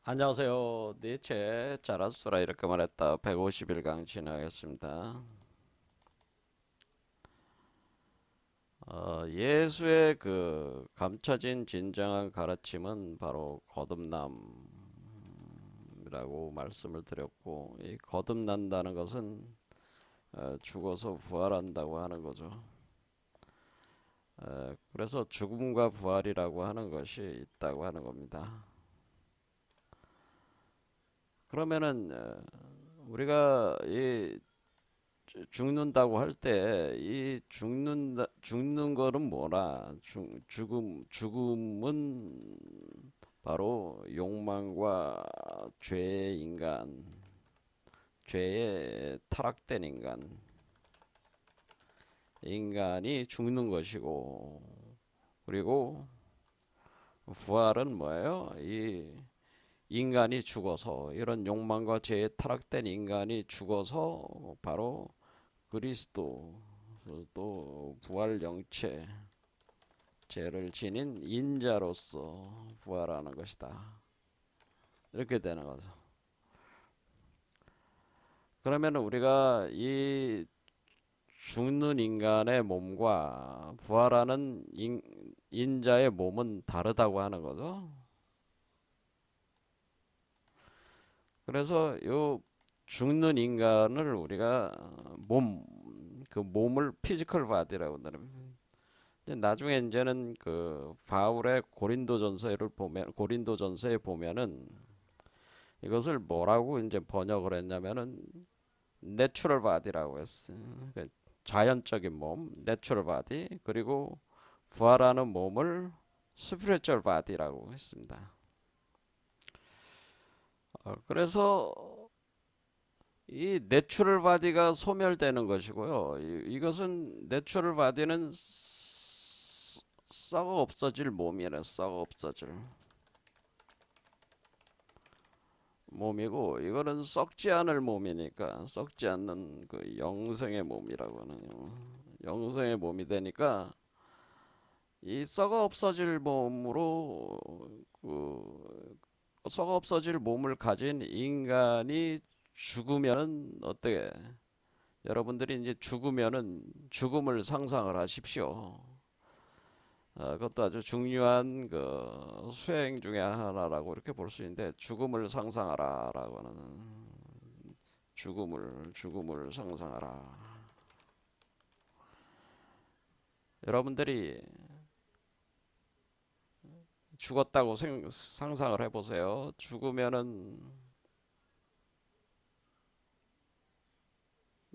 안녕하세요. 니체 자라수라 이렇게 말했다. 151강 진행하겠습니다. 예수의 그 감춰진 진정한 가르침은 바로 거듭남이라고 말씀을 드렸고, 이 거듭난다는 것은 죽어서 부활한다고 하는 거죠. 그래서 죽음과 부활이라고 하는 것이 있다고 하는 겁니다. 그러면은 우리가 이 죽는다고 할 때 이 죽는 거는 뭐라? 죽음은 바로 욕망과 죄의 인간, 죄에 타락된 인간이 죽는 것이고, 그리고 부활은 뭐예요? 이 인간이 죽어서, 이런 욕망과 죄에 타락된 인간이 죽어서 바로 그리스도, 또 부활 영체, 죄를 지닌 인자로서 부활하는 것이다. 이렇게 되는 거죠. 그러면 우리가 이 죽는 인간의 몸과 부활하는 인자의 몸은 다르다고 하는 거죠. 그래서 요 죽는 인간을 우리가 그 몸을 피지컬 바디라고 하는. 나중에 이제는 그 바울의 고린도전서에 보면은 이것을 뭐라고 이제 번역을 했냐면은 내추럴 바디라고 했어요. 그 자연적인 몸, 내추럴 바디, 그리고 부활하는 몸을 스피리추얼 바디라고 했습니다. 그래서 이 내추럴 바디가 소멸되는 것이고요. 이것은 내추럴 바디는 썩어 없어질 몸이라 썩어 없어질 몸이고, 이거는 썩지 않을 몸이니까 썩지 않는 그 영생의 몸이라고 하는, 영생의 몸이 되니까 이 썩어 없어질 몸으로, 그 썩어 없어질 몸을 가진 인간이 죽으면 어떻게, 여러분들이 이제 죽으면은 죽음을 상상을 하십시오. 그것도 아주 중요한 그 수행 중에 하나라고 이렇게 볼 수 있는데, 죽음을 상상하라라고 하는, 죽음을 상상하라. 여러분들이 죽었다고 상상을 해보세요. 죽으면은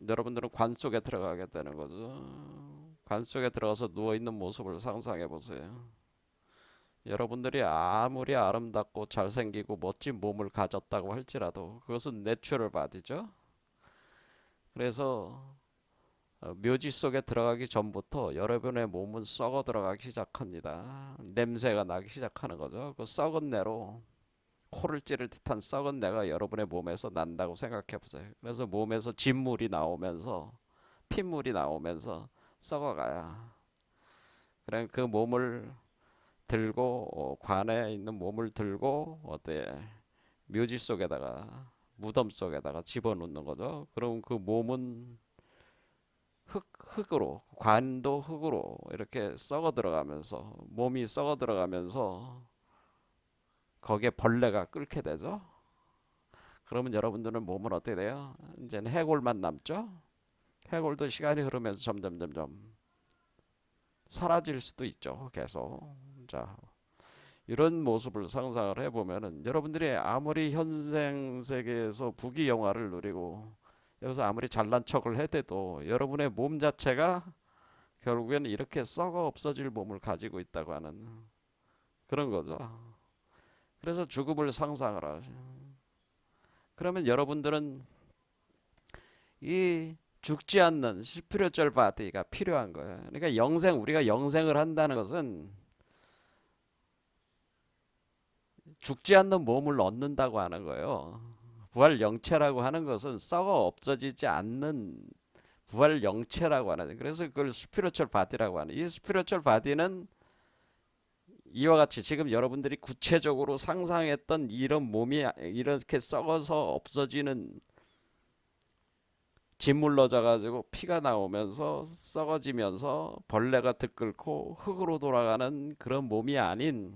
여러분들은 관 속에 들어가게 되는 거죠. 관 속에 들어가서 누워있는 모습을 상상해 보세요. 여러분들이 아무리 아름답고 잘생기고 멋진 몸을 가졌다고 할지라도 그것은 내추럴 바디죠. 그래서 묘지 속에 들어가기 전부터 여러분의 몸은 썩어 들어가기 시작합니다. 냄새가 나기 시작하는 거죠. 그 썩은 내로 코를 찌를 듯한 썩은 내가 여러분의 몸에서 난다고 생각해 보세요. 그래서 몸에서 진물이 나오면서 핏물이 나오면서 썩어가야. 그래 그 몸을 들고 관에 있는 몸을 들고 어때 묘지 속에다가 무덤 속에다가 집어넣는 거죠. 그럼 그 몸은 흙으로, 관도 흙으로 이렇게 썩어 들어가면서, 몸이 썩어 들어가면서 거기에 벌레가 끓게 되죠. 그러면 여러분들은 몸은 어떻게 돼요? 이제는 해골만 남죠. 해골도 시간이 흐르면서 점점 사라질 수도 있죠. 계속. 자, 이런 모습을 상상을 해보면은 여러분들이 아무리 현생 세계에서 부귀 영화를 누리고 여기서 아무리 잘난 척을 해대도 여러분의 몸 자체가 결국에는 이렇게 썩어 없어질 몸을 가지고 있다고 하는 그런 거죠. 그래서 죽음을 상상을 하죠. 그러면 여러분들은 이 죽지 않는 스피리추얼 바디가 필요한 거예요. 그러니까 우리가 영생을 한다는 것은 죽지 않는 몸을 얻는다고 하는 거예요. 부활 영체라고 하는 것은 썩어 없어지지 않는 부활 영체라고 하는, 그래서 그걸 스피리추얼 바디라고 하는. 이 스피리추얼 바디는 이와 같이 지금 여러분들이 구체적으로 상상했던 이런 몸이 이렇게 썩어서 없어지는, 짓물러져 가지고 피가 나오면서 썩어지면서 벌레가 들끓고 흙으로 돌아가는 그런 몸이 아닌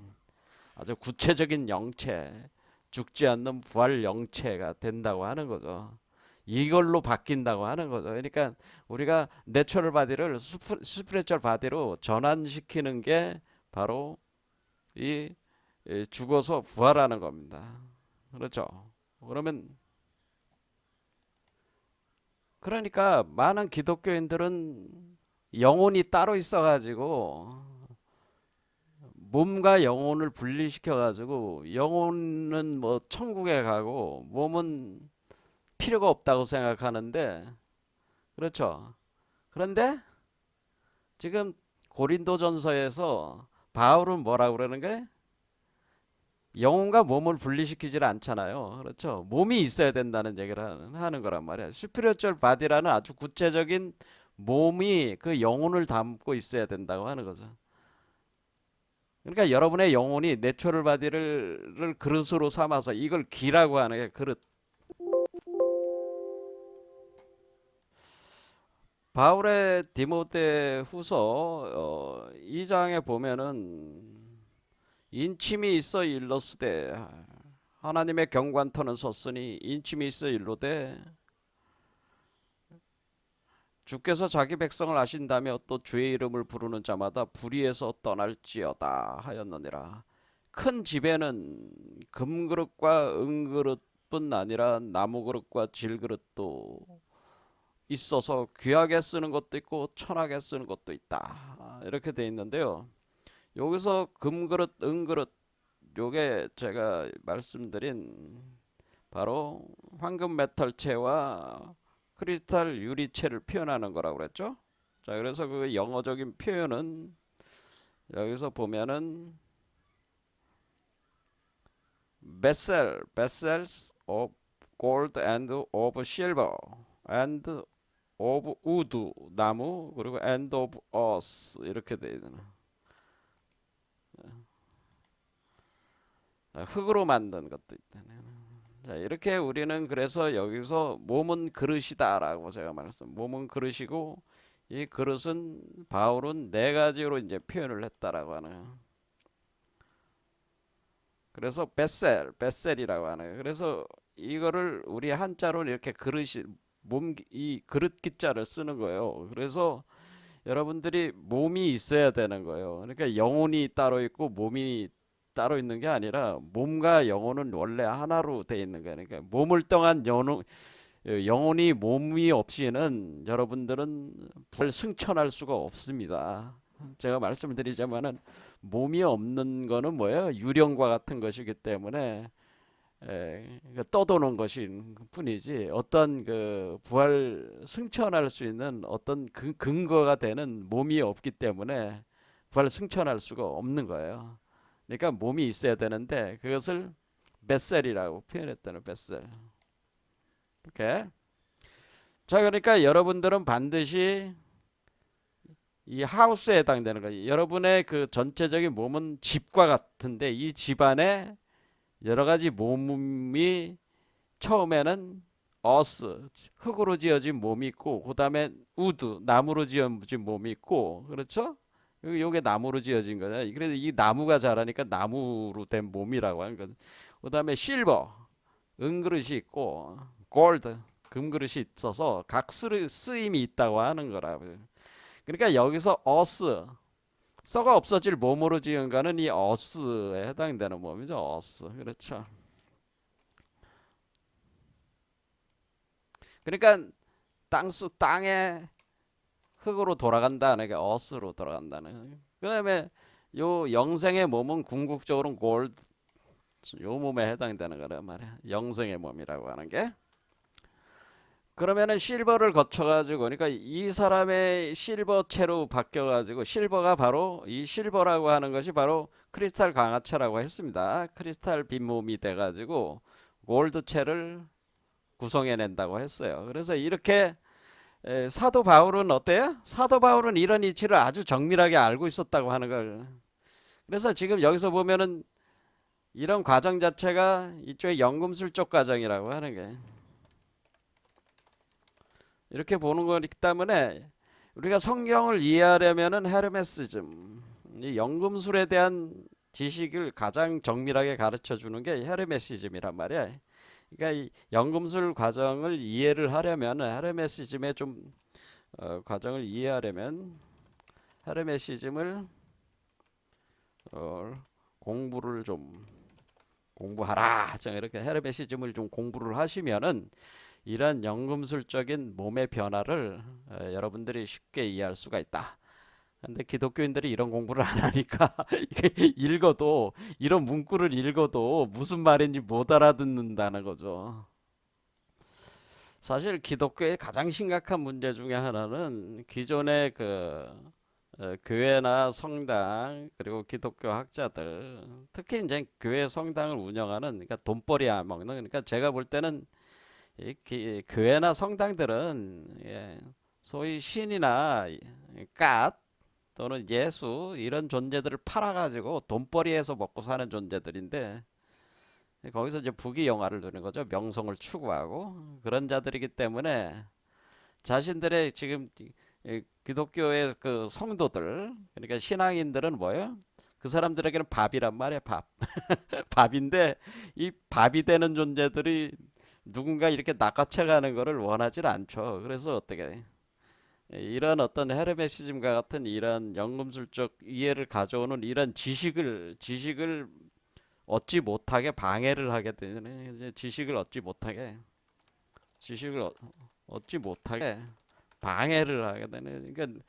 아주 구체적인 영체, 죽지 않는 부활 영체가 된다고 하는 거죠. 이걸로 바뀐다고 하는 거죠. 그러니까 우리가 내추럴 바디를 스피리추얼 바디로 전환시키는 게 바로 이 죽어서 부활하는 겁니다. 그렇죠? 그러면 그러니까 많은 기독교인들은 영혼이 따로 있어가지고 몸과 영혼을 분리시켜가지고 영혼은 뭐 천국에 가고 몸은 필요가 없다고 생각하는데, 그렇죠? 그런데 지금 고린도전서에서 바울은 뭐라고 그러는 거예요? 영혼과 몸을 분리시키질 않잖아요. 그렇죠? 몸이 있어야 된다는 얘기를 하는 거란 말이야. 스피리추얼 바디라는 아주 구체적인 몸이 그 영혼을 담고 있어야 된다고 하는 거죠. 그러니까 여러분의 영혼이 내추럴 바디를 그릇으로 삼아서 이걸 기라고 하는 게 그릇. 바울의 디모데 후서 2장에 보면은 인침이 있어 일러스되 하나님의 경관터는 섰으니 인침이 있어 일로되 주께서 자기 백성을 아신다며 또 주의 이름을 부르는 자마다 불의에서 떠날지어다 하였느니라. 큰 집에는 금그릇과 은그릇뿐 아니라 나무그릇과 질그릇도 있어서 귀하게 쓰는 것도 있고 천하게 쓰는 것도 있다. 이렇게 돼 있는데요. 여기서 금그릇, 은그릇, 요게 제가 말씀드린 바로 황금 메탈체와 크리스탈 유리체를 표현하는 거라고 그랬죠. 자, 그래서 그 영어적인 표현은 여기서 보면은 vessels of gold and of silver and of wood 나무 그리고 and of earth 이렇게 돼 있는 흙으로 만든 것도 있다. 자, 이렇게 우리는 그래서 여기서 몸은 그릇이다라고 제가 말했어요. 몸은 그릇이고 이 그릇은 바울은 네 가지로 이제 표현을 했다라고 하는. 그래서 베셀이라고 하는 거예요. 그래서 이거를 우리 한자로 이렇게 그릇이 이 그릇 기자를 쓰는 거예요. 그래서 여러분들이 몸이 있어야 되는 거예요. 그러니까 영혼이 따로 있고 몸이 따로 있는 게 아니라 몸과 영혼은 원래 하나로 돼 있는 거예요. 그러니까 몸을 떠난 영혼이 몸이 없이는 여러분들은 승천할 수가 없습니다. 제가 말씀을 드리자면은 몸이 없는 거는 뭐예요? 유령과 같은 것이기 때문에 떠도는 것인 뿐이지 어떤 그 부활 승천할 수 있는 어떤 근거가 되는 몸이 없기 때문에 부활 승천할 수가 없는 거예요. 그러니까 몸이 있어야 되는데 그것을 벳셀이라고 표현했다는 벳셀. 이렇게. 자, 그러니까 여러분들은 반드시 이 하우스에 해당되는 거예요. 여러분의 그 전체적인 몸은 집과 같은데 이 집 안에 여러 가지 몸이 처음에는 어스 흙으로 지어진 몸이 있고 그 다음에 우드 나무로 지어진 몸이 있고 그렇죠? 요게 나무로 지어진 거잖아요. 그래서 이 나무가 자라니까 나무로 된 몸이라고 하는 거죠. 그 다음에 실버 은그릇이 있고 골드 금그릇이 있어서 각 쓰임이 있다고 하는 거라고요. 그러니까 여기서 어스 썩어 없어질 몸으로 지은 거는 이 어스에 해당되는 몸이죠. 어스. 그렇죠. 그러니까 땅에 흙으로 돌아간다는 게 어스로 돌아간다는. 그다음에 요 영생의 몸은 궁극적으로는 골드 요 몸에 해당되는 거란 말이야. 영생의 몸이라고 하는 게. 그러면은 실버를 거쳐가지고 그러니까 이 사람의 실버체로 바뀌어가지고 실버가 바로 이 실버라고 하는 것이 바로 크리스탈 강화체라고 했습니다. 크리스탈 빈몸이 돼가지고 골드체를 구성해낸다고 했어요. 그래서 이렇게 사도 바울은 어때요? 사도 바울은 이런 이치를 아주 정밀하게 알고 있었다고 하는 걸. 그래서 지금 여기서 보면은 이런 과정 자체가 이쪽에 연금술 쪽 과정이라고 하는 게 이렇게 보는 거기 때문에 우리가 성경을 이해하려면은 헤르메시즘, 이 연금술에 대한 지식을 가장 정밀하게 가르쳐 주는 게 헤르메시즘이란 말이야. 그러니까 이 연금술 과정을 이해를 하려면 헤르메시즘의 좀 과정을 이해하려면 헤르메시즘을 공부를 좀 공부하라. 이렇게 헤르메시즘을 좀 공부를 하시면은 이런 연금술적인 몸의 변화를 여러분들이 쉽게 이해할 수가 있다. 근데 기독교인들이 이런 공부를 안 하니까 이게 읽어도 이런 문구를 읽어도 무슨 말인지 못 알아듣는다는 거죠. 사실 기독교의 가장 심각한 문제 중에 하나는 기존의 교회나 성당 그리고 기독교 학자들 특히 이제 교회 성당을 운영하는 그러니까 돈벌이 안 먹는 그러니까 제가 볼 때는 교회나 성당들은 소위 신이나 갓 또는 예수 이런 존재들을 팔아가지고 돈벌이해서 먹고 사는 존재들인데 거기서 이제 부귀영화를 누리는 거죠. 명성을 추구하고 그런 자들이기 때문에 자신들의 지금 기독교의 그 성도들 그러니까 신앙인들은 뭐예요? 그 사람들에게는 밥이란 말이야. 밥. 밥인데 이 밥이 되는 존재들이 누군가 이렇게 낚아채가는 거를 원하지 않죠. 그래서 어떻게 이런 어떤 헤르메시즘과 같은 이런 연금술적 이해를 가져오는 이런 지식을 얻지 못하게 방해를 하게 되는 이제 지식을 얻지 못하게 방해를 하게 되는 그러니까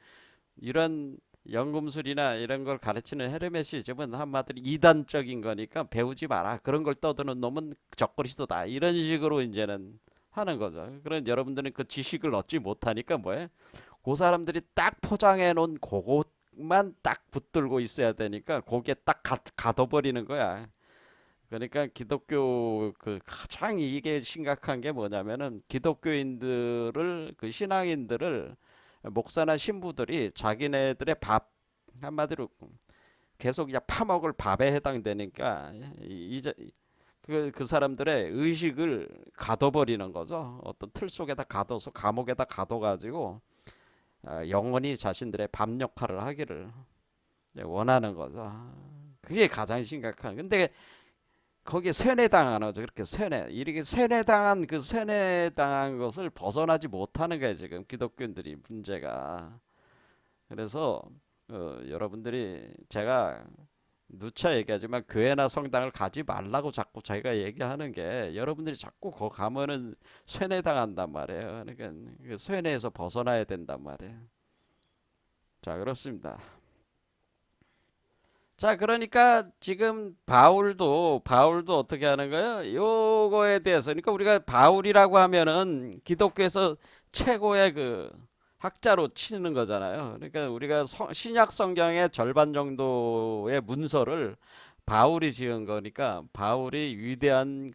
이런 연금술이나 이런 걸 가르치는 헤르메시즘은 한마디로 이단적인 거니까 배우지 마라. 그런 걸 떠드는 놈은 적그리스도다. 이런 식으로 이제는 하는 거죠. 그런 여러분들은 그 지식을 얻지 못하니까 뭐예요? 그 사람들이 딱 포장해 놓은 그것만 딱 붙들고 있어야 되니까 거기에 딱 가둬버리는 거야. 그러니까 기독교 그 가장 이게 심각한 게 뭐냐면은 기독교인들을 그 신앙인들을 목사나 신부들이 자기네들의 밥 한마디로 계속 그냥 파먹을 밥에 해당되니까 이제 그 사람들의 의식을 가둬버리는 거죠. 어떤 틀 속에다 가둬서 감옥에다 가둬가지고 영원히 자신들의 밥 역할을 하기를 원하는 거죠. 그게 가장 심각한. 근데 거기에 세뇌당하는 거죠. 그렇게 이렇게 세뇌당한 것을 벗어나지 못하는 거예요. 지금 기독교인들이 문제가. 그래서 여러분들이 제가 누차 얘기하지만 교회나 성당을 가지 말라고 자꾸 제가 얘기하는 게 여러분들이 자꾸 거 가면은 세뇌당한단 말이에요. 그러니까 그 세뇌에서 벗어나야 된단 말이에요. 자, 그렇습니다. 자, 그러니까 지금 바울도 어떻게 하는 거예요? 요거에 대해서 그러니까 우리가 바울이라고 하면은 기독교에서 최고의 그 학자로 치는 거잖아요. 그러니까 우리가 신약 성경의 절반 정도의 문서를 바울이 지은 거니까 바울이 위대한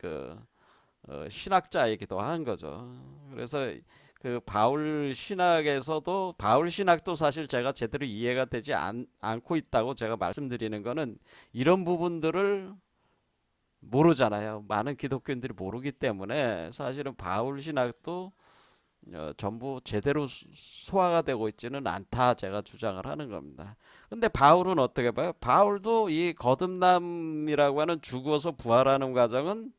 신학자이기도 한 거죠. 그래서 그 바울 신학에서도 바울 신학도 사실 제가 제대로 이해가 되지 않고 있다고 제가 말씀드리는 거는 이런 부분들을 모르잖아요. 많은 기독교인들이 모르기 때문에 사실은 바울 신학도 전부 제대로 소화가 되고 있지는 않다 제가 주장을 하는 겁니다. 근데 바울은 어떻게 봐요? 바울도 이 거듭남이라고 하는 죽어서 부활하는 과정은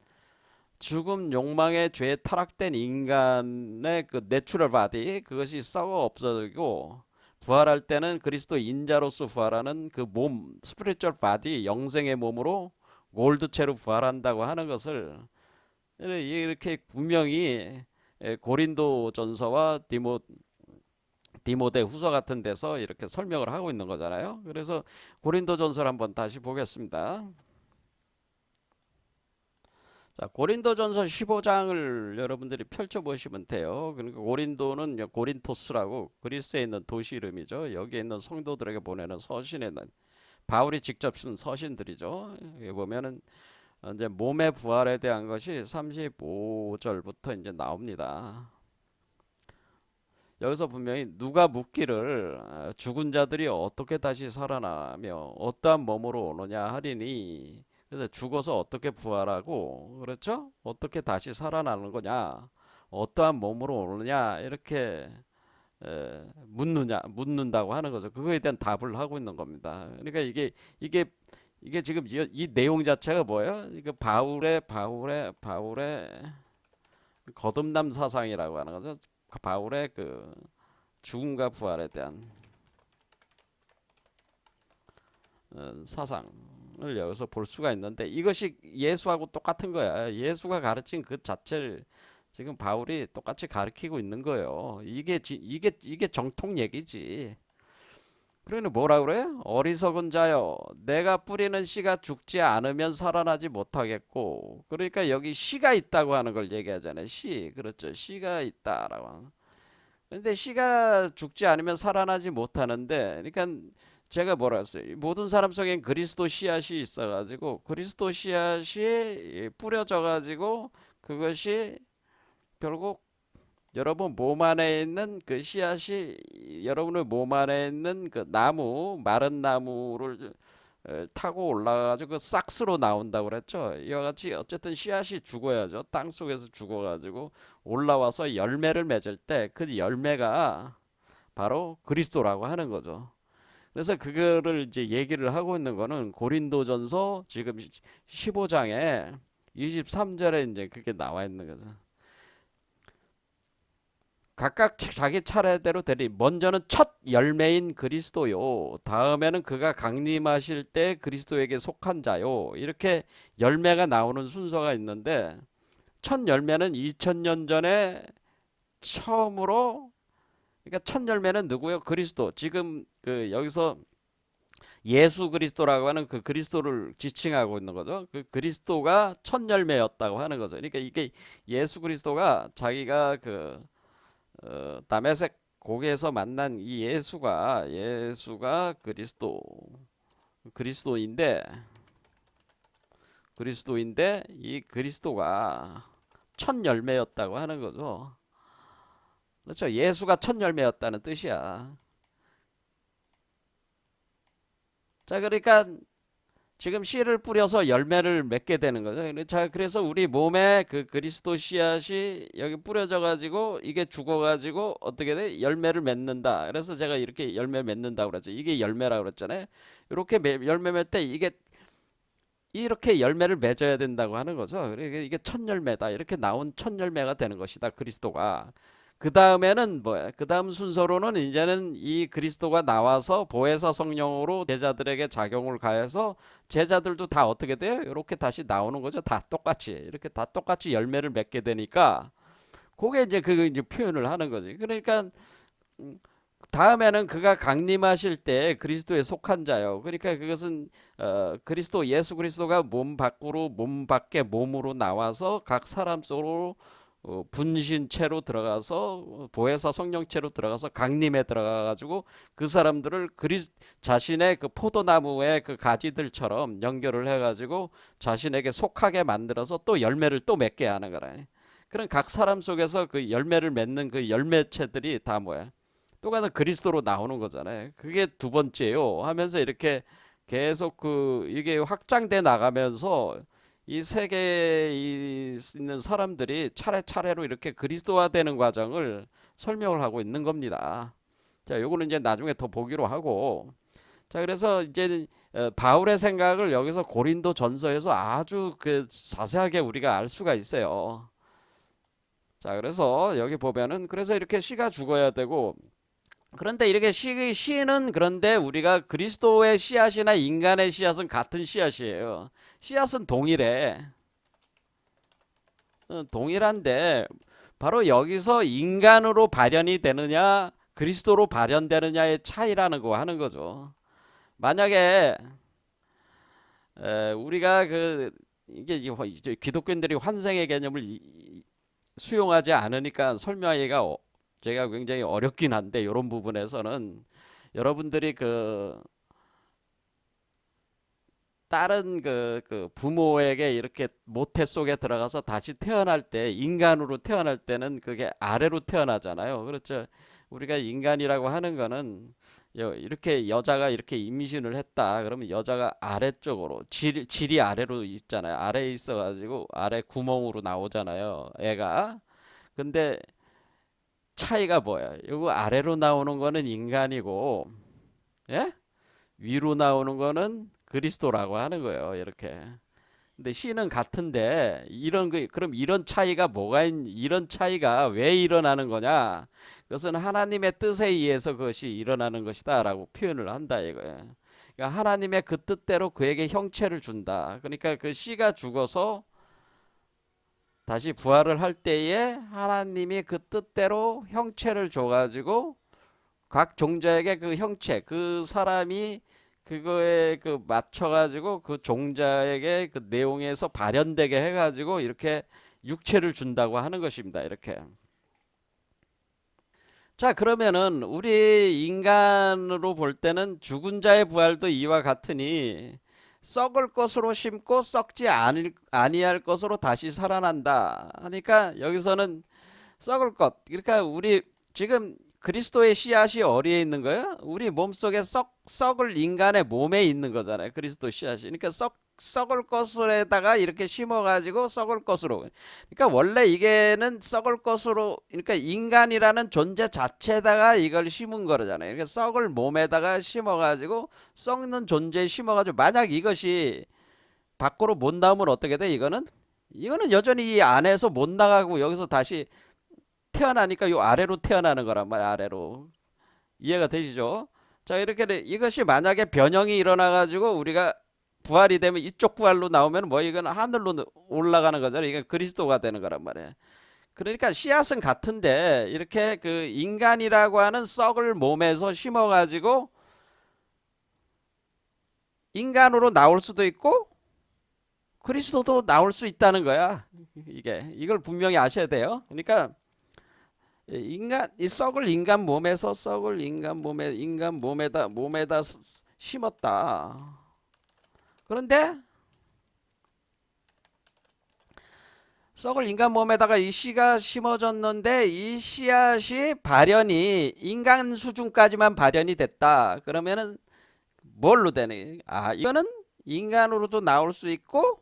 죽음 욕망의 죄에 타락된 인간의 그 내추럴 바디 그것이 썩어 없어지고 부활할 때는 그리스도 인자로서 부활하는 그 몸 스피리추얼 바디 영생의 몸으로 골드체로 부활한다고 하는 것을 이렇게 분명히 고린도전서와 디모데 후서 같은 데서 이렇게 설명을 하고 있는 거잖아요. 그래서 고린도전서를 한번 다시 보겠습니다. 자, 고린도전서 15장을 여러분들이 펼쳐보시면 돼요. 그러니까 고린도는 고린토스라고 그리스에 있는 도시 이름이죠. 여기에 있는 성도들에게 보내는 서신에 있는 바울이 직접 쓴 서신들이죠. 여기 보면은 이제 몸의 부활에 대한 것이 35절부터 이제 나옵니다. 여기서 분명히 누가 묻기를 죽은 자들이 어떻게 다시 살아나며 어떠한 몸으로 오느냐 하리니, 그래서 죽어서 어떻게 부활하고, 그렇죠? 어떻게 다시 살아나는 거냐, 어떠한 몸으로 오느냐, 이렇게 묻는다고 하는 거죠. 그거에 대한 답을 하고 있는 겁니다. 그러니까 이게 이게 지금 이 내용 자체가 뭐예요? 이거 바울의 거듭남 사상이라고 하는 거죠. 바울의 그 죽음과 부활에 대한 사상을 여기서 볼 수가 있는데, 이것이 예수하고 똑같은 거야. 예수가 가르친 그 자체를 지금 바울이 똑같이 가르치고 있는 거예요. 이게 정통 얘기지. 그러니 뭐라 그래? 어리석은 자여, 내가 뿌리는 씨가 죽지 않으면 살아나지 못하겠고, 그러니까 여기 씨가 있다고 하는 걸 얘기하잖아요. 씨, 그렇죠. 씨가 있다라고. 근데 씨가 죽지 않으면 살아나지 못하는데, 그러니까 제가 뭐라 했어요? 모든 사람 속엔 그리스도 씨앗이 있어가지고, 그리스도 씨앗이 뿌려져가지고, 그것이 결국 여러분 몸 안에 있는 그 씨앗이, 여러분의 몸 안에 있는 그 나무, 마른 나무를 타고 올라가가지고 그 싹스로 나온다고 그랬죠. 이와 같이 어쨌든 씨앗이 죽어야죠. 땅 속에서 죽어가지고 올라와서 열매를 맺을 때 그 열매가 바로 그리스도라고 하는 거죠. 그래서 그거를 이제 얘기를 하고 있는 거는 고린도전서 지금 15장에 23절에 이제 그게 나와 있는 거죠. 각각 자기 차례대로 되리, 먼저는 첫 열매인 그리스도요, 다음에는 그가 강림하실 때 그리스도에게 속한 자요, 이렇게 열매가 나오는 순서가 있는데, 첫 열매는 2000년 전에 처음으로, 그러니까 첫 열매는 누구요? 그리스도. 지금 그 여기서 예수 그리스도라고 하는 그 그리스도를 지칭하고 있는 거죠. 그 그리스도가 첫 열매였다고 하는 거죠. 그러니까 이게 예수 그리스도가 자기가 그 다메섹 고개에서 만난 이 예수가 그리스도인데 이 그리스도가 첫 열매였다고 하는 거죠. 그렇죠. 예수가 첫 열매였다는 뜻이야. 자, 그러니까 지금 씨를 뿌려서 열매를 맺게 되는 거죠. 자, 그래서 우리 몸에 그 그리스도 씨앗이 여기 뿌려져 가지고 이게 죽어 가지고 어떻게 돼? 열매를 맺는다. 그래서 제가 이렇게 열매 맺는다고 그랬죠. 이게 열매라고 그랬잖아요. 이렇게 열매 맺을 때 이게 이렇게 열매를 맺어야 된다고 하는 거죠. 그러니까 이게 첫 열매다. 이렇게 나온 첫 열매가 되는 것이다. 그리스도가. 그 다음에는 뭐야? 그 다음 순서로는 이제는 이 그리스도가 나와서 보혜사 성령으로 제자들에게 작용을 가해서 제자들도 다 어떻게 돼요? 이렇게 다시 나오는 거죠. 다 똑같이. 이렇게 다 똑같이 열매를 맺게 되니까 그게 이제 그거 이제 표현을 하는 거지. 그러니까 다음에는 그가 강림하실 때 그리스도에 속한 자요. 그러니까 그것은 그리스도 예수 그리스도가 몸 밖으로 몸 밖에 몸으로 나와서 각 사람 속으로 분신체로 들어가서 보혜사 성령체로 들어가서 강림에 들어가 가지고 그 사람들을 자신의 그 포도나무의 그 가지들처럼 연결을 해 가지고 자신에게 속하게 만들어서 또 열매를 또 맺게 하는 거라. 그런 각 사람 속에서 그 열매를 맺는 그 열매체들이 다 뭐야? 똑같은 그리스도로 나오는 거잖아요. 그게 두 번째요 하면서 이렇게 계속 그 이게 확장돼 나가면서 이 세계에 있는 사람들이 차례차례로 이렇게 그리스도화되는 과정을 설명을 하고 있는 겁니다. 자, 요거는 이제 나중에 더 보기로 하고, 자, 그래서 이제 바울의 생각을 여기서 고린도 전서에서 아주 그 자세하게 우리가 알 수가 있어요. 자, 그래서 여기 보면은 그래서 이렇게 씨가 죽어야 되고, 그런데 이렇게 씨는 그런데 우리가 그리스도의 씨앗이나 인간의 씨앗은 같은 씨앗이에요. 씨앗은 동일해. 동일한데 바로 여기서 인간으로 발현이 되느냐 그리스도로 발현되느냐의 차이라는 거 하는 거죠. 만약에 우리가 그 이게 이제 기독교인들이 환생의 개념을 수용하지 않으니까 설명하기가 제가 굉장히 어렵긴 한데, 이런 부분에서는 여러분들이 그 다른 그 부모에게 이렇게 모태 속에 들어가서 다시 태어날 때, 인간으로 태어날 때는 그게 아래로 태어나잖아요. 그렇죠. 우리가 인간이라고 하는 거는 이렇게 여자가 이렇게 임신을 했다 그러면 여자가 아래쪽으로 질이 아래로 있잖아요. 아래에 있어 가지고 아래 구멍으로 나오잖아요, 애가. 근데 차이가 뭐야? 이거 아래로 나오는 거는 인간이고, 예? 위로 나오는 거는 그리스도라고 하는 거예요. 이렇게. 근데 시는 같은데 그럼 이런 차이가 이런 차이가 왜 일어나는 거냐? 그것은 하나님의 뜻에 의해서 그것이 일어나는 것이다라고 표현을 한다 이거예요. 그러니까 하나님의 그 뜻대로 그에게 형체를 준다. 그러니까 그 씨가 죽어서 다시 부활을 할 때에 하나님이 그 뜻대로 형체를 줘가지고 각 종자에게 그 형체, 그 사람이 그거에 그 맞춰가지고 그 종자에게 그 내용에서 발현되게 해가지고 이렇게 육체를 준다고 하는 것입니다. 이렇게. 자, 그러면은 우리 인간으로 볼 때는 죽은 자의 부활도 이와 같으니 썩을 것으로 심고 썩지 아니할 것으로 다시 살아난다. 그러니까 여기서는 썩을 것. 그러니까 우리 지금 그리스도의 씨앗이 어디에 있는 거예요? 우리 몸속에 썩을 인간의 몸에 있는 거잖아요. 그리스도 씨앗이. 그러니까 썩을 것으로다가 이렇게 심어가지고 썩을 것으로. 그러니까 원래 이게는 썩을 것으로, 그러니까 인간이라는 존재 자체에다가 이걸 심은 거잖아요. 그러니까 썩을 몸에다가 심어가지고 썩는 존재에 심어가지고 만약 이것이 밖으로 못 나오면 어떻게 돼? 이거는 여전히 이 안에서 못 나가고 여기서 다시 태어나니까 요 아래로 태어나는 거란 말이야. 아래로. 이해가 되시죠? 자, 이렇게 이것이 만약에 변형이 일어나 가지고 우리가 부활이 되면 이쪽 부활로 나오면 뭐 이건 하늘로 올라가는 거잖아요. 이게 그리스도가 되는 거란 말이에요. 그러니까 씨앗은 같은데 이렇게 그 인간이라고 하는 썩을 몸에서 심어 가지고 인간으로 나올 수도 있고 그리스도도 나올 수 있다는 거야. 이걸 분명히 아셔야 돼요. 그러니까 이 썩을 인간 몸에서 썩을 인간 몸에다 심었다. 그런데 썩을 인간 몸에다가 이 씨가 심어졌는데 이 씨앗이 발현이 인간 수준까지만 발현이 됐다. 그러면은 뭘로 되니? 이거는 인간으로도 나올 수 있고,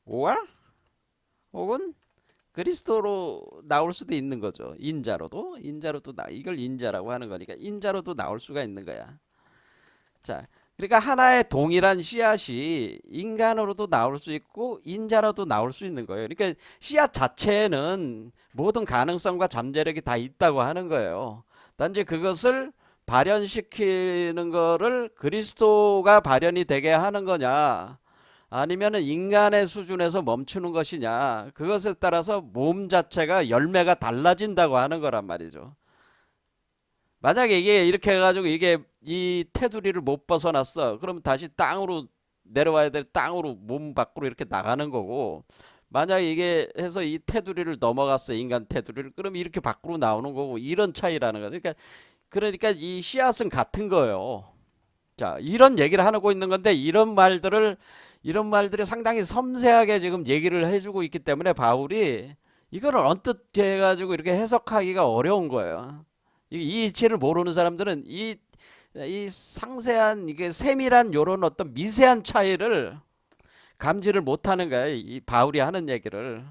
or 혹은 그리스도로 나올 수도 있는 거죠. 인자로도 이걸 인자라고 하는 거니까 인자로도 나올 수가 있는 거야. 자, 그러니까 하나의 동일한 씨앗이 인간으로도 나올 수 있고 인자로도 나올 수 있는 거예요. 그러니까 씨앗 자체에는 모든 가능성과 잠재력이 다 있다고 하는 거예요. 단지 그것을 발현시키는 거를 그리스도가 발현이 되게 하는 거냐, 아니면은 인간의 수준에서 멈추는 것이냐, 그것에 따라서 몸 자체가 열매가 달라진다고 하는 거란 말이죠. 만약에 이게 이렇게 해가지고 이게 이 테두리를 못 벗어났어. 그럼 다시 땅으로 내려와야 될, 땅으로 몸 밖으로 이렇게 나가는 거고, 만약에 이게 해서 이 테두리를 넘어갔어, 인간 테두리를, 그럼 이렇게 밖으로 나오는 거고, 이런 차이라는 거죠. 그러니까 이 씨앗은 같은 거예요. 자, 이런 얘기를 하고 있는 건데 이런 말들이 상당히 섬세하게 지금 얘기를 해주고 있기 때문에 바울이 이거를 언뜻 해가지고 이렇게 해석하기가 어려운 거예요. 이 이치를 모르는 사람들은 이 상세한, 이게 세밀한 요런 어떤 미세한 차이를 감지를 못하는 거예요. 이 바울이 하는 얘기를.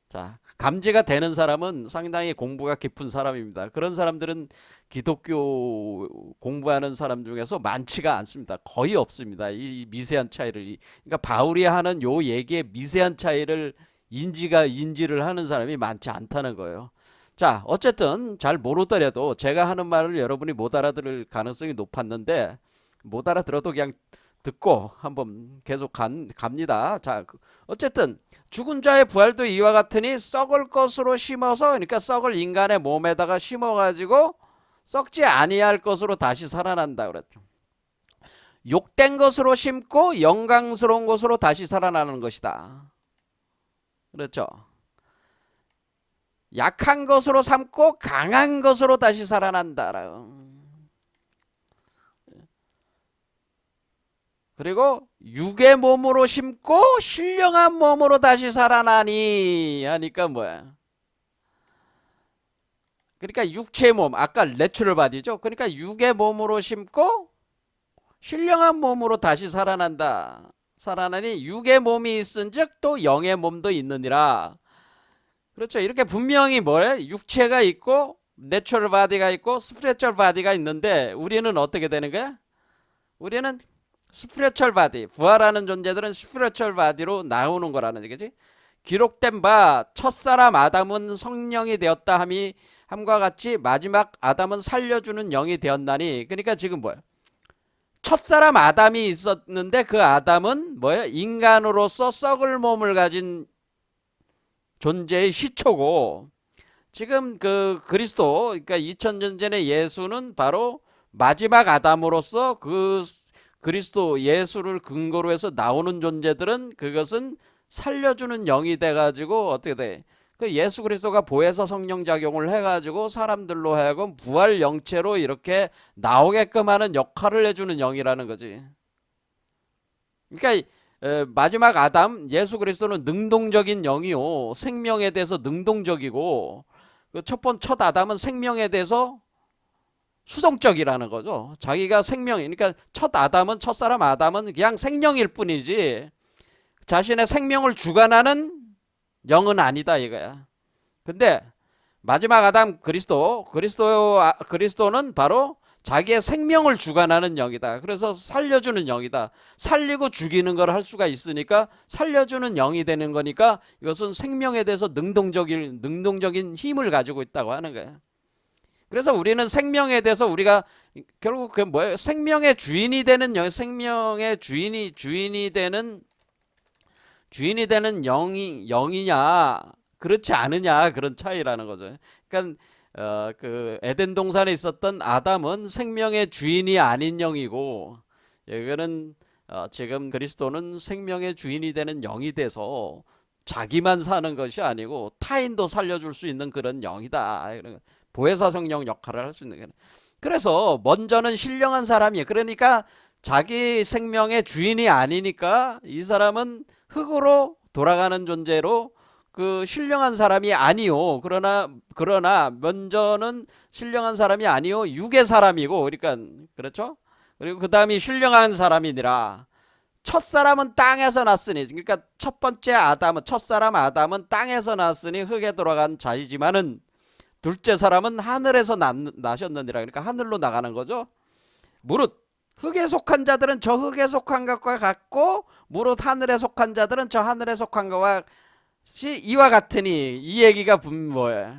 자, 감지가 되는 사람은 상당히 공부가 깊은 사람입니다. 그런 사람들은 기독교 공부하는 사람 중에서 많지가 않습니다. 거의 없습니다. 이 미세한 차이를. 그러니까 바울이 하는 요 얘기의 미세한 차이를 인지를 하는 사람이 많지 않다는 거예요. 자, 어쨌든 잘 모르더라도 제가 하는 말을 여러분이 못 알아들을 가능성이 높았는데, 못 알아들어도 그냥 듣고 한번 계속 갑니다. 자, 어쨌든 죽은 자의 부활도 이와 같으니 썩을 것으로 심어서, 그러니까 썩을 인간의 몸에다가 심어가지고 썩지 아니할 것으로 다시 살아난다 그랬죠. 욕된 것으로 심고 영광스러운 것으로 다시 살아나는 것이다. 그렇죠. 약한 것으로 삼고 강한 것으로 다시 살아난다. 그리고 육의 몸으로 심고 신령한 몸으로 다시 살아나니 하니까 뭐야? 그러니까 육체의 몸, 아까 내추럴 바디죠. 그러니까 육의 몸으로 심고 신령한 몸으로 다시 살아난다. 살아나니 육의 몸이 있은즉 또 영의 몸도 있느니라. 그렇죠. 이렇게 분명히 뭐래? 육체가 있고 내추럴 바디가 있고 스피리추얼 바디가 있는데 우리는 어떻게 되는 거야? 우리는 스피리추얼 바디, 부활하는 존재들은 스피리추얼 바디로 나오는 거라는 얘기지. 기록된 바 첫사람 아담은 성령이 되었다 함과 같이 마지막 아담은 살려주는 영이 되었나니. 그러니까 지금 뭐야? 첫사람 아담이 있었는데 그 아담은 뭐야? 인간으로서 썩을 몸을 가진 존재의 시초고, 지금 그 그리스도, 그러니까 2000년 전의 예수는 바로 마지막 아담으로서 그 그리스도 예수를 근거로 해서 나오는 존재들은 그것은 살려주는 영이 돼가지고 어떻게 돼? 그 예수 그리스도가 보혜사 성령 작용을 해가지고 사람들로 하여금 부활 영체로 이렇게 나오게끔 하는 역할을 해주는 영이라는 거지. 그러니까 마지막 아담 예수 그리스도는 능동적인 영이요, 생명에 대해서 능동적이고, 그 첫 아담은 생명에 대해서 수동적이라는 거죠. 자기가 그러니까 첫사람 아담은 그냥 생명일 뿐이지 자신의 생명을 주관하는 영은 아니다 이거야. 근데 마지막 아담 그리스도는 바로 자기의 생명을 주관하는 영이다. 그래서 살려주는 영이다. 살리고 죽이는 걸 할 수가 있으니까 살려주는 영이 되는 거니까 이것은 생명에 대해서 능동적인 힘을 가지고 있다고 하는 거야. 그래서 우리는 생명에 대해서 우리가 결국 그 뭐예요? 생명의 주인이 되는 영, 생명의 주인이 되는 영이냐 그렇지 않으냐, 그런 차이라는 거죠. 그러니까 그 에덴 동산에 있었던 아담은 생명의 주인이 아닌 영이고, 이거는 지금 그리스도는 생명의 주인이 되는 영이 돼서 자기만 사는 것이 아니고 타인도 살려줄 수 있는 그런 영이다. 보혜사 성령 역할을 할 수 있는 거예요. 그래서 먼저는 신령한 사람이에요. 그러니까 자기 생명의 주인이 아니니까 이 사람은 흙으로 돌아가는 존재로 그 신령한 사람이 아니요. 그러나 먼저는 신령한 사람이 아니요, 육의 사람이고, 그러니까 그렇죠. 그리고 그 다음이 신령한 사람이니라. 첫 사람은 땅에서 났으니, 그러니까 첫 번째 아담은, 첫사람 아담은 땅에서 났으니 흙에 돌아간 자이지만은 둘째 사람은 하늘에서 나셨느니라. 그러니까 하늘로 나가는 거죠. 무릇 흙에 속한 자들은 저 흙에 속한 것과 같고 무릇 하늘에 속한 자들은 저 하늘에 속한 것과 같이 이와 같으니. 이 얘기가 뭐예요?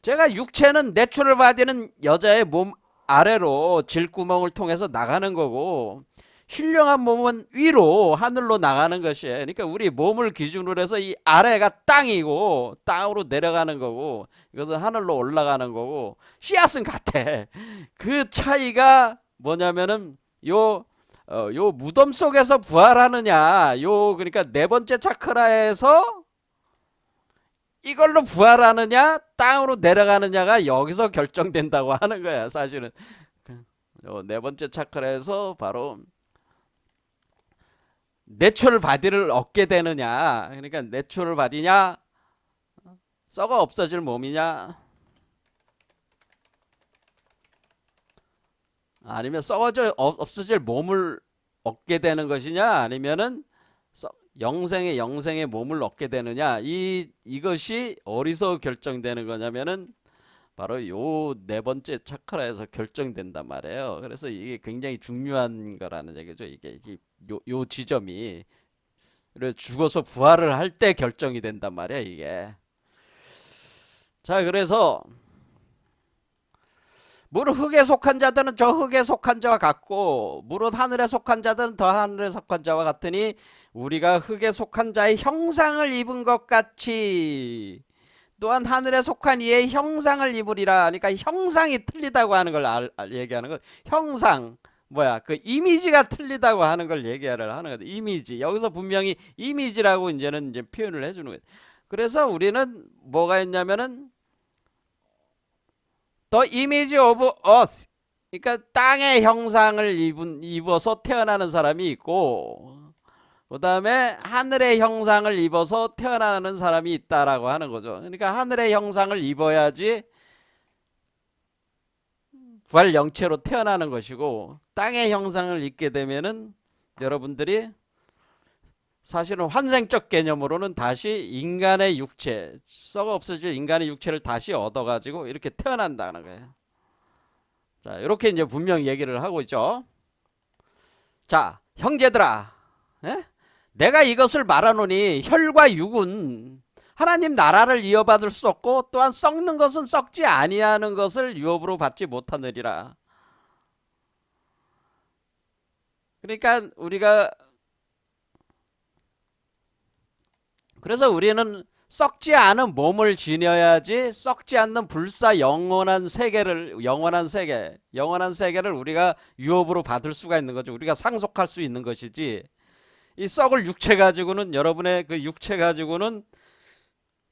제가 육체는 내추럴 바디는 여자의 몸 아래로 질구멍을 통해서 나가는 거고, 신령한 몸은 위로 하늘로 나가는 것이에요. 그러니까 우리 몸을 기준으로 해서 이 아래가 땅이고 땅으로 내려가는 거고 이것은 하늘로 올라가는 거고, 씨앗은 같아. 그 차이가 뭐냐면은 요 무덤 속에서 부활하느냐, 그러니까 네 번째 차크라에서 이걸로 부활하느냐 땅으로 내려가느냐가 여기서 결정된다고 하는 거야. 사실은 네 번째 차크라에서 바로 내추럴 바디를 얻게 되느냐, 그러니까 내추럴 바디냐 썩어 없어질 몸이냐, 아니면 없어질 몸을 얻게 되는 것이냐, 아니면은 영생의 몸을 얻게 되느냐, 이것이 어디서 결정되는 거냐면은 바로 요 네 번째 차크라에서 결정된단 말이에요. 그래서 이게 굉장히 중요한 거라는 얘기죠. 이게 요 지점이 죽어서 부활을 할 때 결정이 된단 말이야 이게. 자, 그래서 무릇 흙에 속한 자들은 저 흙에 속한 자와 같고 무릇 하늘에 속한 자들은 더 하늘에 속한 자와 같으니 우리가 흙에 속한 자의 형상을 입은 것 같이 또한 하늘에 속한 이의 형상을 입으리라. 그러니까 형상이 틀리다고 하는 걸 얘기하는 거. 형상 그 이미지가 틀리다고 하는 걸 얘기를 하는 거죠. 이미지, 여기서 분명히 이미지라고 이제 표현을 해주는 거예요. 그래서 우리는 뭐가 있냐면은 The image of us, 그러니까 땅의 형상을 입어서 태어나는 사람이 있고, 그 다음에 하늘의 형상을 입어서 태어나는 사람이 있다라고 하는 거죠. 그러니까 하늘의 형상을 입어야지 부활 영체로 태어나는 것이고, 땅의 형상을 입게 되면은 여러분들이 사실은 환생적 개념으로는 다시 인간의 육체, 썩어 없어질 인간의 육체를 다시 얻어가지고 이렇게 태어난다는 거예요. 자, 이렇게 이제 분명히 얘기를 하고 있죠. 자, 형제들아, 에? 내가 이것을 말하노니 혈과 육은 하나님 나라를 이어받을 수 없고 또한 썩는 것은 썩지 아니하는 것을 유업으로 받지 못하느니라. 그러니까 그래서 우리는 썩지 않은 몸을 지녀야지 썩지 않는 불사 영원한 세계를 우리가 유업으로 받을 수가 있는 거죠. 우리가 상속할 수 있는 것이지, 이 썩을 육체 가지고는, 여러분의 그 육체 가지고는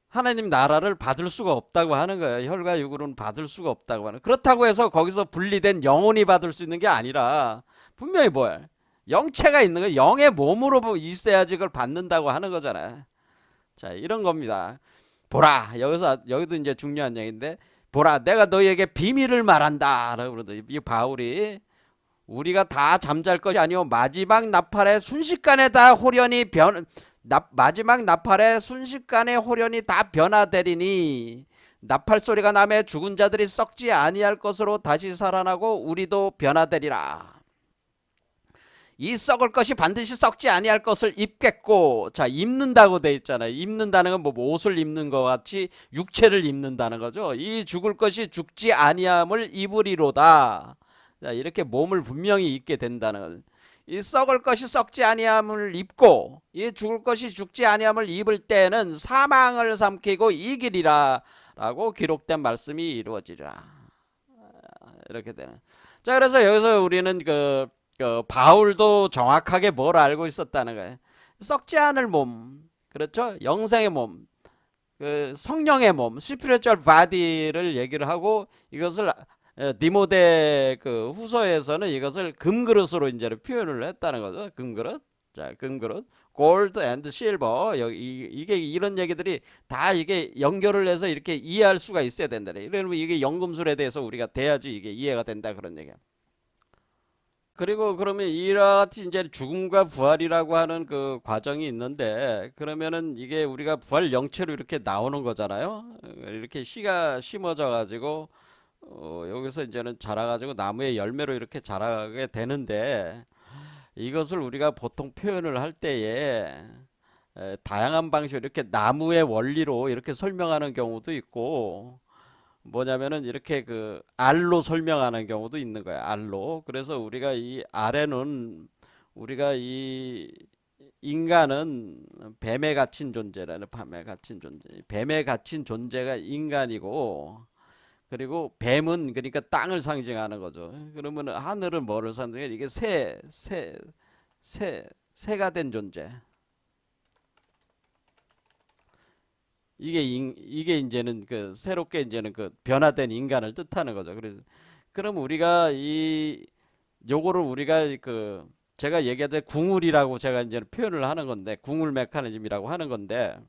하나님 나라를 받을 수가 없다고 하는 거예요. 혈과 육으로는 받을 수가 없다고 하는. 그렇다고 해서 거기서 분리된 영혼이 받을 수 있는 게 아니라 분명히 뭐야? 영체가 있는 거예요. 영의 몸으로 있어야지 그걸 받는다고 하는 거잖아요. 자, 이런 겁니다. 보라, 여기도 이제 중요한 얘기인데, 보라, 내가 너희에게 비밀을 말한다 라고 그러더니, 이 바울이 우리가 다 잠잘 것이 아니오 마지막 나팔의 순식간에 다 마지막 나팔의 순식간에 홀연이 다 변화되리니 나팔 소리가 나매 죽은 자들이 썩지 아니할 것으로 다시 살아나고 우리도 변화되리라. 이 썩을 것이 반드시 썩지 아니할 것을 입겠고, 자, 입는다고 돼 있잖아요. 입는다는 건 뭐 옷을 입는 것 같이 육체를 입는다는 거죠. 이 죽을 것이 죽지 아니함을 입으리로다. 자, 이렇게 몸을 분명히 입게 된다는 거죠. 이 썩을 것이 썩지 아니함을 입고 이 죽을 것이 죽지 아니함을 입을 때는 사망을 삼키고 이기리라 라고 기록된 말씀이 이루어지리라. 이렇게 되는. 자, 그래서 여기서 우리는 그 바울도 정확하게 뭘 알고 있었다는 거예요. 썩지 않을 몸, 그렇죠? 영생의 몸, 그 성령의 몸, spiritual body를 얘기를 하고, 이것을 디모데 그 후서에서는 이것을 금그릇으로 이제 표현을 했다는 거죠. 금그릇. 자, 금그릇. 골드 앤드 실버. 이게 이런 얘기들이 다 이게 연결을 해서 이렇게 이해할 수가 있어야 된다. 이러면 이게 연금술에 대해서 우리가 돼야지 이게 이해가 된다, 그런 얘기야. 그리고 그러면 이같이 이제 죽음과 부활이라고 하는 그 과정이 있는데, 그러면은 이게 우리가 부활 영체로 이렇게 나오는 거잖아요. 이렇게 씨가 심어져 가지고 여기서 이제는 자라가지고 나무의 열매로 이렇게 자라게 되는데, 이것을 우리가 보통 표현을 할 때에 다양한 방식으로 이렇게 나무의 원리로 이렇게 설명하는 경우도 있고, 뭐냐면은 이렇게 그 알로 설명하는 경우도 있는 거야. 알로. 그래서 우리가 이 알에는 우리가 이 인간은 뱀에 갇힌 존재라는, 뱀에 갇힌 존재가 인간이고, 그리고 뱀은 그러니까 땅을 상징하는 거죠. 그러면 하늘은 뭐를 상징해? 이게 새가 된 존재. 이게 이제는 그 새롭게 이제는 그 변화된 인간을 뜻하는 거죠. 그래서 그럼 우리가 요거를 우리가 그 제가 얘기할 때 궁울이라고 제가 이제 표현을 하는 건데, 궁울 메커니즘이라고 하는 건데,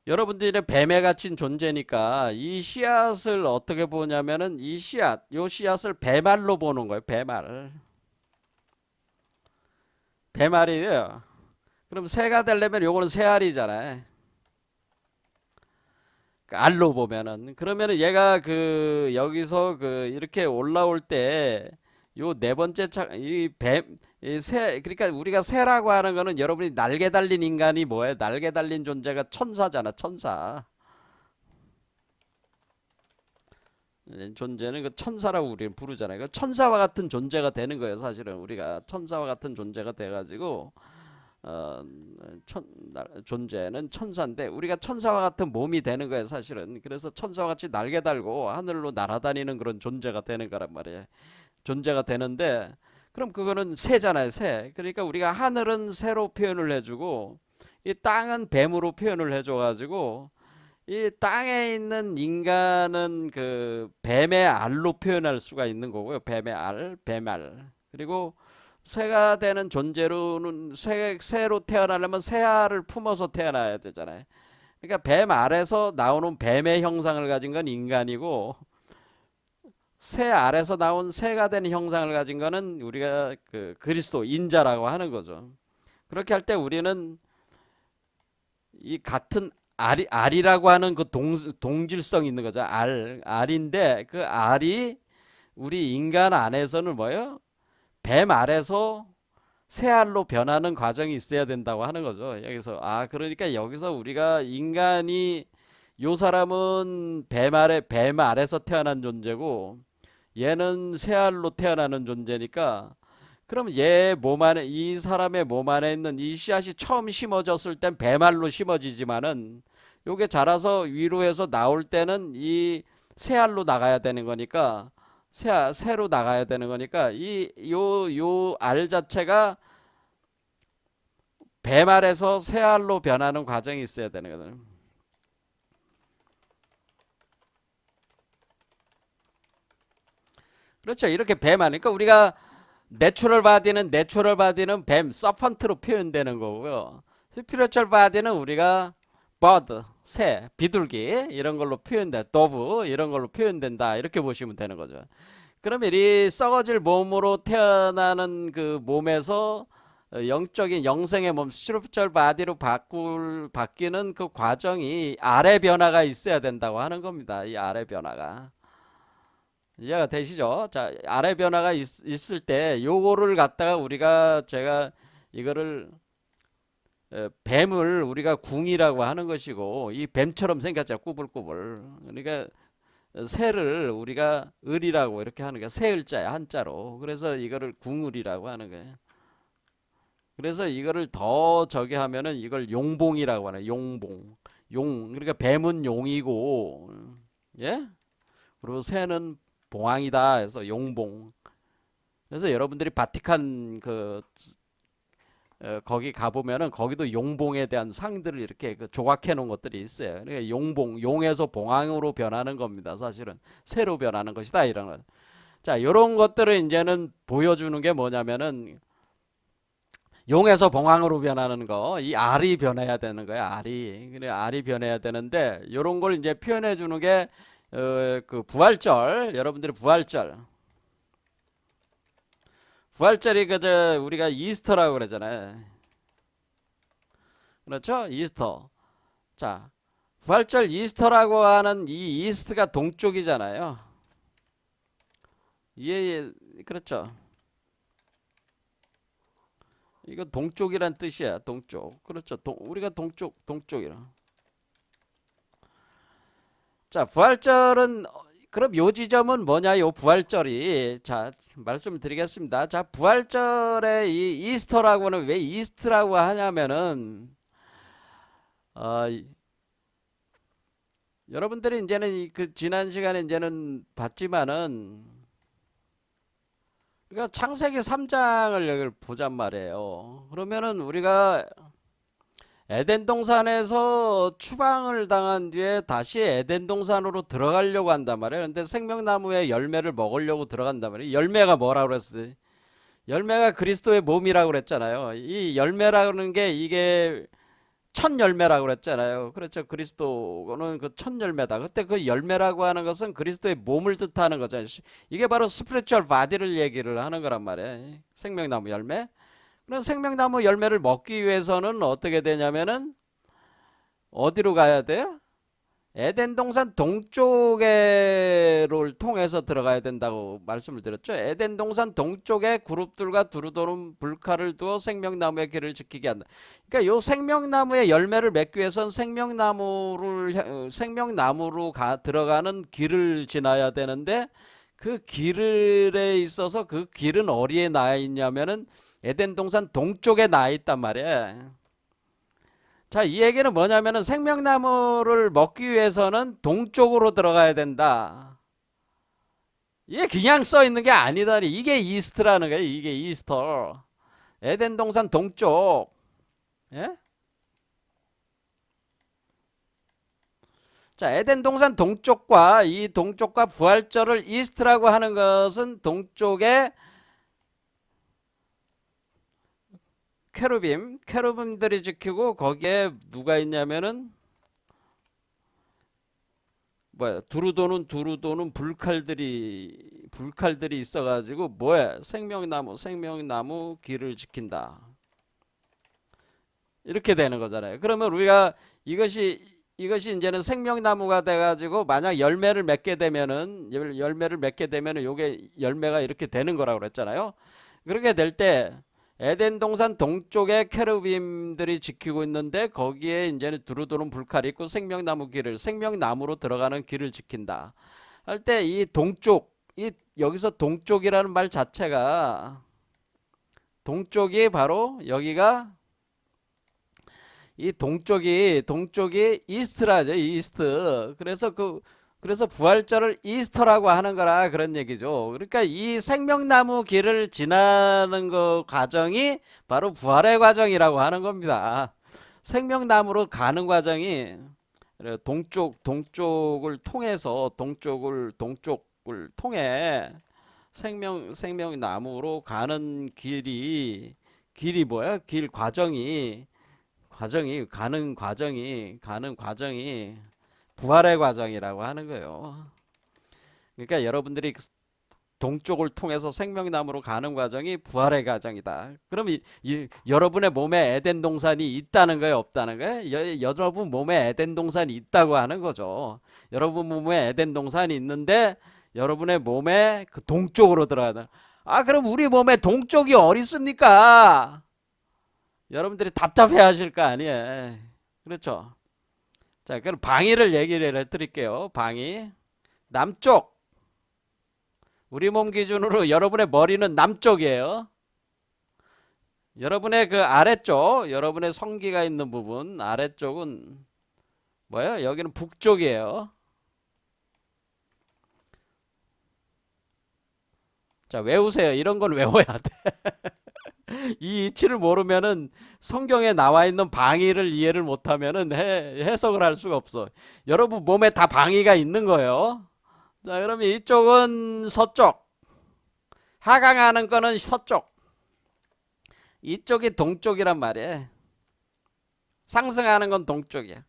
여러분들이 뱀에 갇힌 존재니까 이 씨앗을 어떻게 보냐면은 요 씨앗을 배말로 보는 거예요. 배말이에요. 그럼 새가 되려면 요거는 새알이잖아요. 그 알로 보면은, 그러면은 얘가 그 여기서 그 이렇게 올라올 때 요 네 번째 그러니까 우리가 새라고 하는 거는, 여러분이 날개 달린 인간이 뭐예요? 날개 달린 존재가 천사잖아, 천사. 존재는 그 천사라고 우리는 부르잖아요. 그 천사와 같은 존재가 되는 거예요. 사실은 우리가 천사와 같은 존재가 돼가지고 존재는 천사인데, 우리가 천사와 같은 몸이 되는 거예요, 사실은. 그래서 천사와 같이 날개 달고 하늘로 날아다니는 그런 존재가 되는 거란 말이에요. 존재가 되는데, 그럼 그거는 새잖아요, 새. 그러니까 우리가 하늘은 새로 표현을 해주고 이 땅은 뱀으로 표현을 해줘가지고 이 땅에 있는 인간은 그 뱀의 알로 표현할 수가 있는 거고요. 뱀의 알, 뱀알. 그리고 새가 되는 존재로는 새로 태어나려면 새알을 품어서 태어나야 되잖아요. 그러니까 뱀 알에서 나오는 뱀의 형상을 가진 건 인간이고 새 알에서 나온 새가 된 형상을 가진 거는 우리가 그 그리스도 인자라고 하는 거죠. 그렇게 할 때 우리는 이 같은 알이라고 하는 그 동질성이 있는 거죠. 알인데 그 알이 우리 인간 안에서는 뭐예요? 뱀 알에서 새 알로 변하는 과정이 있어야 된다고 하는 거죠. 여기서 그러니까 여기서 우리가 인간이 요 사람은 뱀 알에서 태어난 존재고 얘는 새 알로 태어나는 존재니까 그럼 얘 몸 안에 이 사람의 몸 안에 있는 이 씨앗이 처음 심어졌을 땐 배말로 심어지지만은 요게 자라서 위로 해서 나올 때는 이 새알로 나가야 되는 거니까 새로 나가야 되는 거니까 이 요 알 자체가 배말에서 새알로 변하는 과정이 있어야 되는 거거든요. 그렇죠. 이렇게 배말이니까 우리가 내추럴 바디는 뱀, 서펀트로 표현되는 거고요. 스피리추얼 바디는 우리가 버드, 새, 비둘기 이런 걸로 표현돼, 도브 이런 걸로 표현된다 이렇게 보시면 되는 거죠. 그러면 이 썩어질 몸으로 태어나는 그 몸에서 영적인 영생의 몸, 스피리추얼 바디로 바뀌는 그 과정이 아래 변화가 있어야 된다고 하는 겁니다. 이 아래 변화가. 이해가 되시죠? 자, 아래 변화가 있을 때 요거를 갖다가 제가 이거를 뱀을 우리가 궁이라고 하는 것이고 이 뱀처럼 생겼죠. 꾸불꾸불. 그러니까 새를 우리가 을이라고 이렇게 하는 거야. 새 을자야, 한자로. 그래서 이거를 궁을이라고 하는 거예요. 그래서 이거를 더 저기 하면은 이걸 용봉이라고 하네. 용봉. 그러니까 뱀은 용이고 예? 그리고 새는 봉황이다 해서 용봉. 그래서 여러분들이 바티칸 거기 가보면은 거기도 용봉에 대한 상들을 이렇게 조각해 놓은 것들이 있어요. 그러니까 용에서 봉황으로 변하는 겁니다. 사실은 새로 변하는 것이다 이런 거. 자, 요런 것들을 이제는 보여주는 게 뭐냐면은 용에서 봉황으로 변하는 거, 이 알이 변해야 되는 거예요. 알이. 그래 알이 변해야 되는데 요런 걸 이제 표현해 주는 게 그 부활절, 여러분들이 부활절이 그저 우리가 이스터라고 그러잖아요. 그렇죠? 이스터. 자, 부활절 이스터라고 하는 이 이스트가 동쪽이잖아요. 예, 그렇죠. 이거 동쪽이란 뜻이야. 동쪽. 그렇죠. 우리가 동쪽이라. 자, 부활절은 그럼 요 지점은 뭐냐? 요 부활절이 자 말씀을 드리겠습니다. 자, 부활절에 이 이스터라고는 왜 이스트라고 하냐면은 어, 여러분들이 이제는 그 지난 시간에 이제는 봤지만은 그러니까 창세기 3장을 여기 보잔 말이에요. 그러면은 우리가 에덴 동산에서 추방을 당한 뒤에 다시 에덴 동산으로 들어가려고 한단 말이에요. 근데 생명나무의 열매를 먹으려고 들어간단 말이에요. 열매가 뭐라고 그랬어요? 열매가 그리스도의 몸이라고 그랬잖아요. 이 열매라는 게 이게 첫 열매라고 그랬잖아요. 그렇죠. 그리스도는 그 첫 열매다. 그때 그 열매라고 하는 것은 그리스도의 몸을 뜻하는 거죠. 이게 바로 스피리추얼 바디를 얘기를 하는 거란 말이에요. 생명나무 열매. 그런 생명나무 열매를 먹기 위해서는 어떻게 되냐면은 어디로 가야 돼요? 에덴 동산 동쪽에를 통해서 들어가야 된다고 말씀을 드렸죠. 에덴 동산 동쪽에 그룹들과 두루도는 불칼을 두어 생명나무의 길을 지키게 한다. 그러니까 요 생명나무의 열매를 맺기 위해서는 생명나무로 들어가는 길을 지나야 되는데 그 길에 있어서 그 길은 어디에 나 있냐면은 에덴 동산 동쪽에 나 있단 말이에요. 자, 이 얘기는 뭐냐면은 생명나무를 먹기 위해서는 동쪽으로 들어가야 된다. 이게 그냥 써 있는 게 아니다. 이게 이스트라는 거예요. 이게 이스터. 에덴 동산 동쪽. 예? 자, 에덴 동산 동쪽과 이 동쪽과 부활절을 이스트라고 하는 것은 동쪽에 케루빔들이 지키고 거기에 누가 있냐면은 뭐야 두루도는 불칼들이 있어가지고 뭐야 생명나무 길을 지킨다 이렇게 되는 거잖아요. 그러면 우리가 이것이 이제는 생명나무가 돼가지고 만약 열매를 맺게 되면은 요게 열매가 이렇게 되는 거라고 그랬잖아요. 그렇게 될 때 에덴 동산 동쪽에 케루빔들이 지키고 있는데 거기에 이제는 두루두른 불칼이 있고 생명나무로 들어가는 길을 지킨다 할 때 이 동쪽 여기서 동쪽이라는 말 자체가 동쪽이 바로 여기가 이 동쪽이 이스트라죠. 이스트. 그래서 부활절을 이스터라고 하는 거라 그런 얘기죠. 그러니까 이 생명나무 길을 지나는 그 과정이 바로 부활의 과정이라고 하는 겁니다. 생명나무로 가는 과정이 동쪽을 통해서 동쪽을 통해 생명나무로 가는 길이 뭐야? 가는 과정이 부활의 과정이라고 하는 거예요. 그러니까 여러분들이 동쪽을 통해서 생명나무로 가는 과정이 부활의 과정이다. 그럼 여러분의 몸에 에덴 동산이 있다는 거예요, 없다는 거예요? 여러분 몸에 에덴 동산이 있다고 하는 거죠. 여러분 몸에 에덴 동산이 있는데 여러분의 몸에 그 동쪽으로 들어가다. 그럼 우리 몸에 동쪽이 어디 있습니까? 여러분들이 답답해 하실 거 아니에요. 그렇죠? 자, 그럼 방위를 얘기를 해드릴게요. 방위. 남쪽. 우리 몸 기준으로 여러분의 머리는 남쪽이에요. 여러분의 그 아래쪽, 여러분의 성기가 있는 부분, 아래쪽은 뭐예요? 여기는 북쪽이에요. 자, 외우세요. 이런 건 외워야 돼. 이 이치를 모르면은 성경에 나와 있는 방위를 이해를 못하면은 해석을 할 수가 없어. 여러분 몸에 다 방위가 있는 거예요. 자, 그러면 이쪽은 서쪽, 하강하는 거는 서쪽, 이쪽이 동쪽이란 말이에요. 상승하는 건 동쪽이야.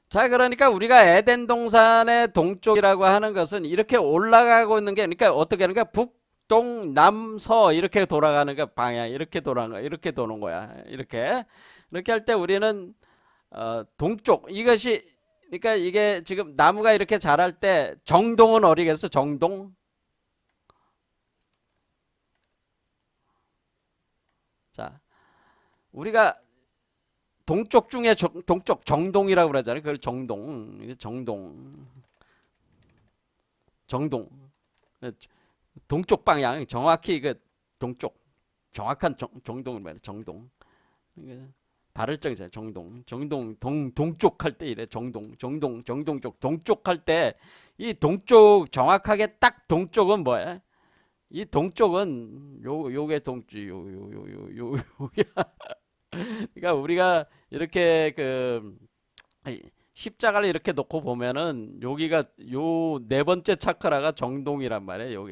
자, 그러니까 우리가 에덴 동산의 동쪽이라고 하는 것은 이렇게 올라가고 있는 게, 그러니까 어떻게 하는 거야? 북동남서 이렇게 돌아가는 거 방향 이렇게 도는 거야. 이렇게 할 때 우리는 동쪽 이것이 그러니까 이게 지금 나무가 이렇게 자랄 때 정동은 어디겠어? 정동. 자, 우리가 동쪽 중에 동쪽 정동이라고 그러잖아요. 그걸 정동 동쪽 방향 정확히 그 동쪽 정확한 정동을 말해. 정동 발을정이잖아요. 동쪽 할 때 이래. 정동쪽 동쪽 할 때 이 동쪽 정확하게 딱 동쪽은 뭐야? 이 동쪽은 요게 동쪽 요게 그러니까 우리가 이렇게 그 십자가를 이렇게 놓고 보면은 여기가 요 네 번째 차크라가 정동이란 말이에요.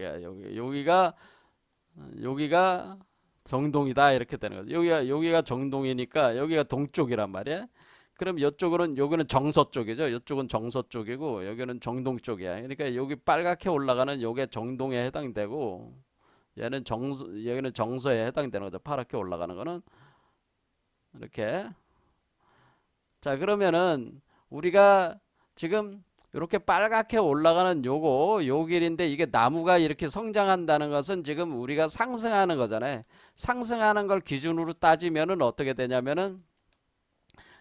여기가 정동이다 이렇게 되는 거죠. 여기가 정동이니까 여기가 동쪽이란 말이에요. 그럼 여기는 정서 쪽이죠. 이쪽은 정서 쪽이고 여기는 정동 쪽이야. 그러니까 여기 빨갛게 올라가는 요게 정동에 해당되고 여기는 정서에 해당되는 거죠. 파랗게 올라가는 거는 이렇게. 자, 그러면은 우리가 지금 이렇게 빨갛게 올라가는 요 길인데 이게 나무가 이렇게 성장한다는 것은 지금 우리가 상승하는 거잖아요. 상승하는 걸 기준으로 따지면은 어떻게 되냐면은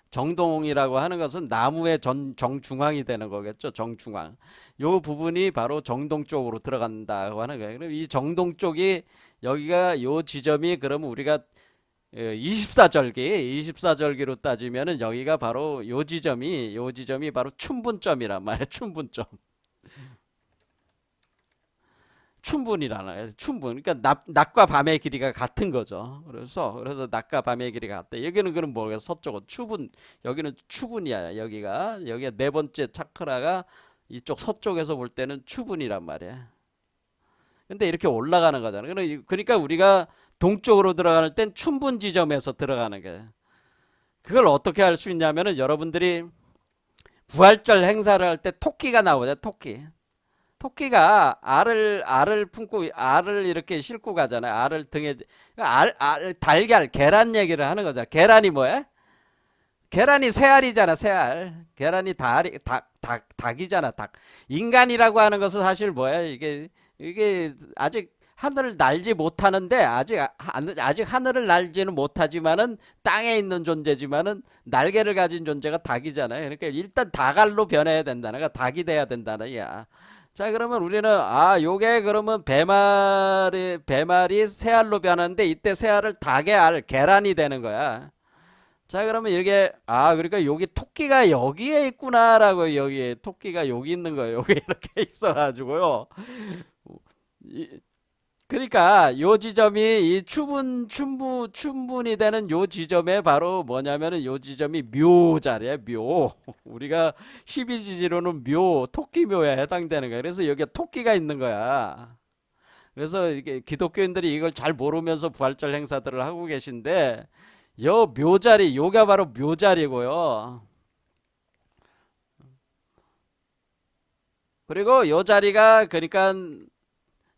정동이라고 하는 것은 나무의 정중앙이 되는 거겠죠. 정중앙. 요 부분이 바로 정동 쪽으로 들어간다고 하는 거예요. 그럼 이 정동 쪽이 여기가 요 지점이 그러면 우리가 24절기로 따지면은 여기가 바로 요 지점이 바로 춘분점이란 말이에요. 춘분점. 춘분이라는 거예요. 춘분. 그러니까 낮과 밤의 길이가 같은 거죠. 그래서 낮과 밤의 길이가 같다. 여기는 그럼 뭐가 서쪽은 추분. 여기는 추분이야. 여기가 네 번째 차크라가 이쪽 서쪽에서 볼 때는 추분이란 말이야. 근데 이렇게 올라가는 거잖아. 그러니까 우리가 동쪽으로 들어갈 땐 춘분 지점에서 들어가는 거예요. 그걸 어떻게 할 수 있냐면은 여러분들이 부활절 행사를 할 때 토끼가 나오죠. 토끼가 알을 품고 알을 이렇게 싣고 가잖아요. 알을 등에 달걀 계란 얘기를 하는 거잖아. 계란이 뭐야? 계란이 새알이잖아. 새알. 계란이 닭이잖아. 닭. 인간이라고 하는 것은 사실 뭐야? 이게 아직 하늘을 날지 못하는데 아직 하늘을 날지는 못하지만은 땅에 있는 존재지만은 날개를 가진 존재가 닭이잖아요. 그러니까 일단 닭알로 변해야 된다는 거야. 닭이 돼야 된다는 거야. 자, 그러면 우리는 요게 그러면 배말이 새알로 변하는데 이때 새알을 닭의 알 계란이 되는 거야. 자, 그러면 이게 그러니까 여기 토끼가 여기에 있구나라고. 여기에 토끼가 여기 있는 거예요. 여기 이렇게 있어가지고요. 그러니까 요 지점이 이 춘분이 되는 요 지점에 바로 뭐냐면은 요 지점이 묘자리야. 묘. 우리가 12지지로는 토끼묘에 해당되는 거야. 그래서 여기에 토끼가 있는 거야. 그래서 이게 기독교인들이 이걸 잘 모르면서 부활절 행사들을 하고 계신데, 요 묘자리, 요가 바로 묘자리고요. 그리고 요 자리가 그러니까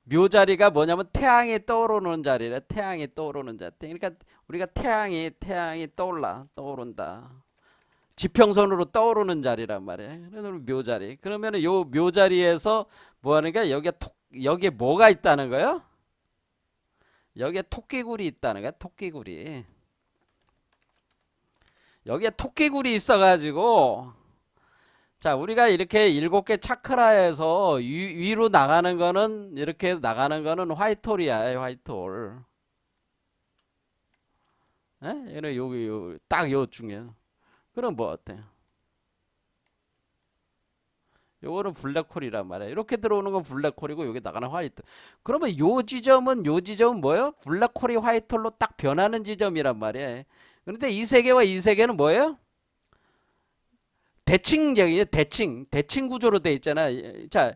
묘자리가 뭐냐면 태양이 떠오르는 자리래. 태양이 떠오르는 자리. 그러니까 우리가 태양이 떠오른다. 지평선으로 떠오르는 자리란 말이에요. 그래서 묘자리. 그러면은 요 묘자리에서 뭐 하는가? 여기에 뭐가 있다는 거예요? 여기에 토끼굴이 있다는 거야. 토끼굴이. 여기에 토끼굴이 있어가지고, 자, 우리가 이렇게 7개 차크라에서 위로 나가는 거는, 이렇게 나가는 거는 화이트홀이야. 화이트홀. 에? 딱 요 중에. 그럼 뭐 어때? 요거는 블랙홀이란 말이야. 이렇게 들어오는 건 블랙홀이고, 여기 나가는 화이트. 그러면 요 지점은 뭐예요? 블랙홀이 화이트홀로 딱 변하는 지점이란 말이야. 그런데 이 세계와 이 세계는 뭐예요? 대칭적이에요. 대칭 구조로 돼 있잖아. 자,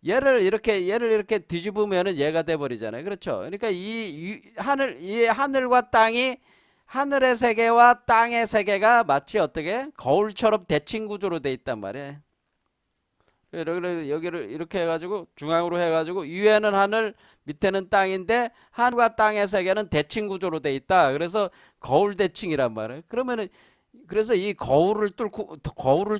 얘를 이렇게 뒤집으면은 얘가 돼 버리잖아요. 그렇죠? 그러니까 이 하늘과 땅이, 하늘의 세계와 땅의 세계가 마치 어떻게 거울처럼 대칭 구조로 돼 있단 말이에요. 여기를 이렇게 해가지고 중앙으로 해가지고 위에는 하늘, 밑에는 땅인데 하늘과 땅의 세계는 대칭 구조로 돼 있다. 그래서 거울 대칭이란 말이에요. 그래서 이 거울을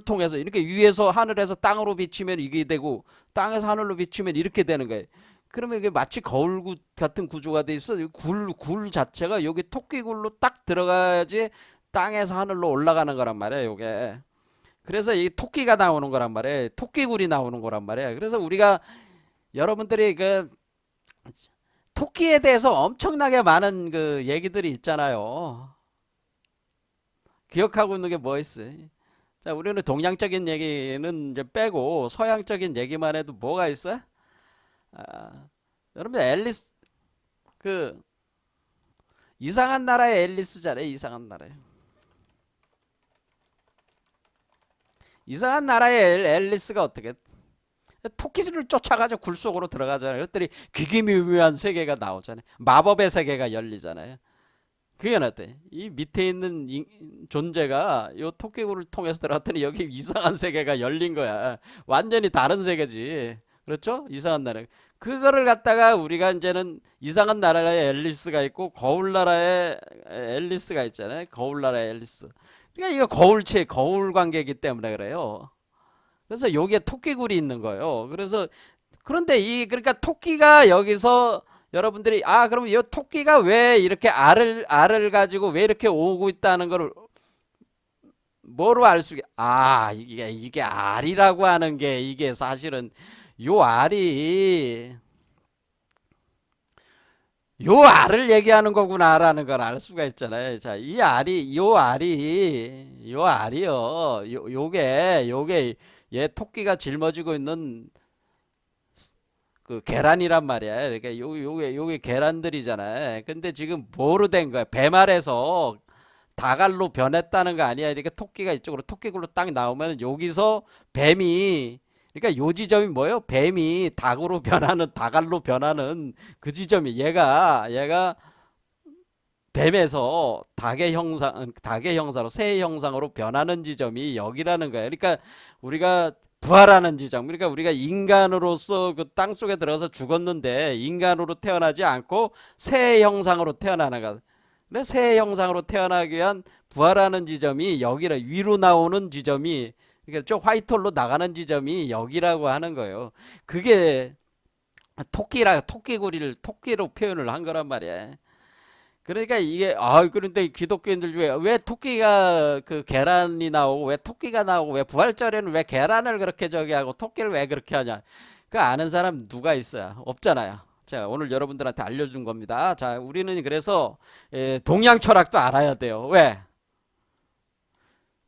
통해서 이렇게 위에서 하늘에서 땅으로 비치면 이게 되고 땅에서 하늘로 비치면 이렇게 되는 거예요. 그러면 이게 마치 거울 같은 구조가 돼 있어. 굴 자체가 여기 토끼굴로 딱 들어가야지 땅에서 하늘로 올라가는 거란 말이에요. 요게. 그래서 이 토끼가 나오는 거란 말이에요. 토끼굴이 나오는 거란 말이에요. 그래서 우리가 여러분들이 그 토끼에 대해서 엄청나게 많은 그 얘기들이 있잖아요. 기억하고 있는 게 뭐 있어요? 자, 우리는 동양적인 얘기는 이제 빼고 서양적인 얘기만 해도 뭐가 있어? 여러분 그 이상한 나라의 앨리스잖아요. 이상한 나라의 앨리스가 어떻게 토끼를 쫓아가지고 굴 속으로 들어가잖아요. 그랬더니 기기묘묘한 세계가 나오잖아요. 마법의 세계가 열리잖아요. 그게 어때? 이 밑에 있는 존재가 요 토끼굴을 통해서 들어갔더니 여기 이상한 세계가 열린 거야. 완전히 다른 세계지. 그렇죠? 이상한 나라. 그거를 갖다가 우리가 이제는 이상한 나라의 앨리스가 있고 거울 나라의 앨리스가 있잖아요. 거울 나라의 앨리스. 그러니까 이거 거울 관계이기 때문에 그래요. 그래서 여기에 토끼굴이 있는 거예요. 그런데 그러니까 토끼가 여기서 여러분들이 그럼 이 토끼가 왜 이렇게 알을 가지고 왜 이렇게 오고 있다는 거를 뭐로 알 수? 이게 알이라고 하는 게 이게 사실은 요 알이 요 알을 얘기하는 거구나라는 걸 알 수가 있잖아요. 자, 요 알이요. 요게 얘 토끼가 짊어지고 있는 그 계란이란 말이야. 그러니까 요게 계란들이잖아. 근데 지금 뭐로 된 거야? 배말에서 다갈로 변했다는 거 아니야. 이렇게 토끼가 이쪽으로 토끼굴로 딱 나오면 여기서 뱀이, 그러니까 요 지점이 뭐예요? 뱀이 닭으로 변하는, 다갈로 변하는 그 지점이, 얘가 뱀에서 닭의 형사로, 새의 형상으로 변하는 지점이 여기라는 거예요. 그러니까 우리가 부활하는 지점, 그러니까 우리가 인간으로서 그 땅 속에 들어가서 죽었는데 인간으로 태어나지 않고 새의 형상으로 태어나는 것. 그래, 새의 형상으로 태어나기 위한 부활하는 지점이 여기라, 위로 나오는 지점이, 그러니까 저 화이트홀로 나가는 지점이 여기라고 하는 거예요. 그게 토끼구리를 토끼로 표현을 한 거란 말이야. 그러니까 이게, 그런데 기독교인들 중에 왜 토끼가 그 계란이 나오고, 왜 토끼가 나오고, 왜 부활절에는 왜 계란을 그렇게 저기 하고 토끼를 왜 그렇게 하냐, 그 아는 사람 누가 있어요? 없잖아요. 자, 오늘 여러분들한테 알려준 겁니다. 자, 우리는 그래서 동양 철학도 알아야 돼요. 왜?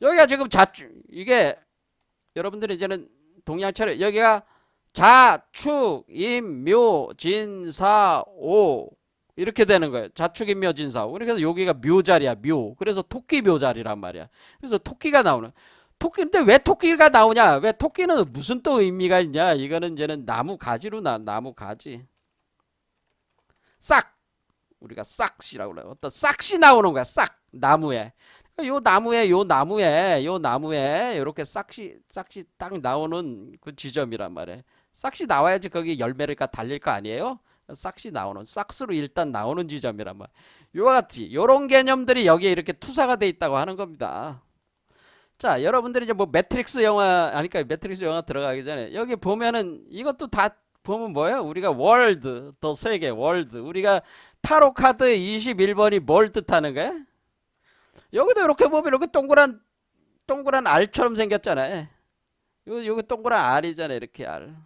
여기가 지금 이게 여러분들이 이제는 동양 철학, 여기가 자축 인묘 진사오 이렇게 되는 거예요. 자축인묘 진사오. 그래서 여기가 묘자리야, 묘. 그래서 토끼 묘자리란 말이야. 그래서 토끼가 나오는. 토끼인데 왜 토끼가 나오냐? 왜 토끼는 무슨 또 의미가 있냐? 이거는 이제는 나무 가지로 나무 가지. 싹. 우리가 싹시라고 그래요. 어떤 싹시 나오는 거야. 싹. 나무에. 요 나무에 이렇게 싹시 딱 나오는 그 지점이란 말이에요. 싹시 나와야지 거기 열매를 달릴 거 아니에요? 싹시 나오는, 싹스로 일단 나오는 지점이란 말. 요와 같이 요런 개념들이 여기에 이렇게 투사가 돼 있다고 하는 겁니다. 자, 여러분들이 이제 뭐 매트릭스 영화, 아니까 매트릭스 영화 들어가기 전에 여기 보면은 이것도 다 보면 뭐예요? 우리가 월드, 더 세계, 월드. 우리가 타로 카드 21번이 뭘 뜻하는 거야? 여기도 이렇게 보면 이렇게 동그란 알처럼 생겼잖아요. 요거 동그란 알이잖아요. 이렇게 알.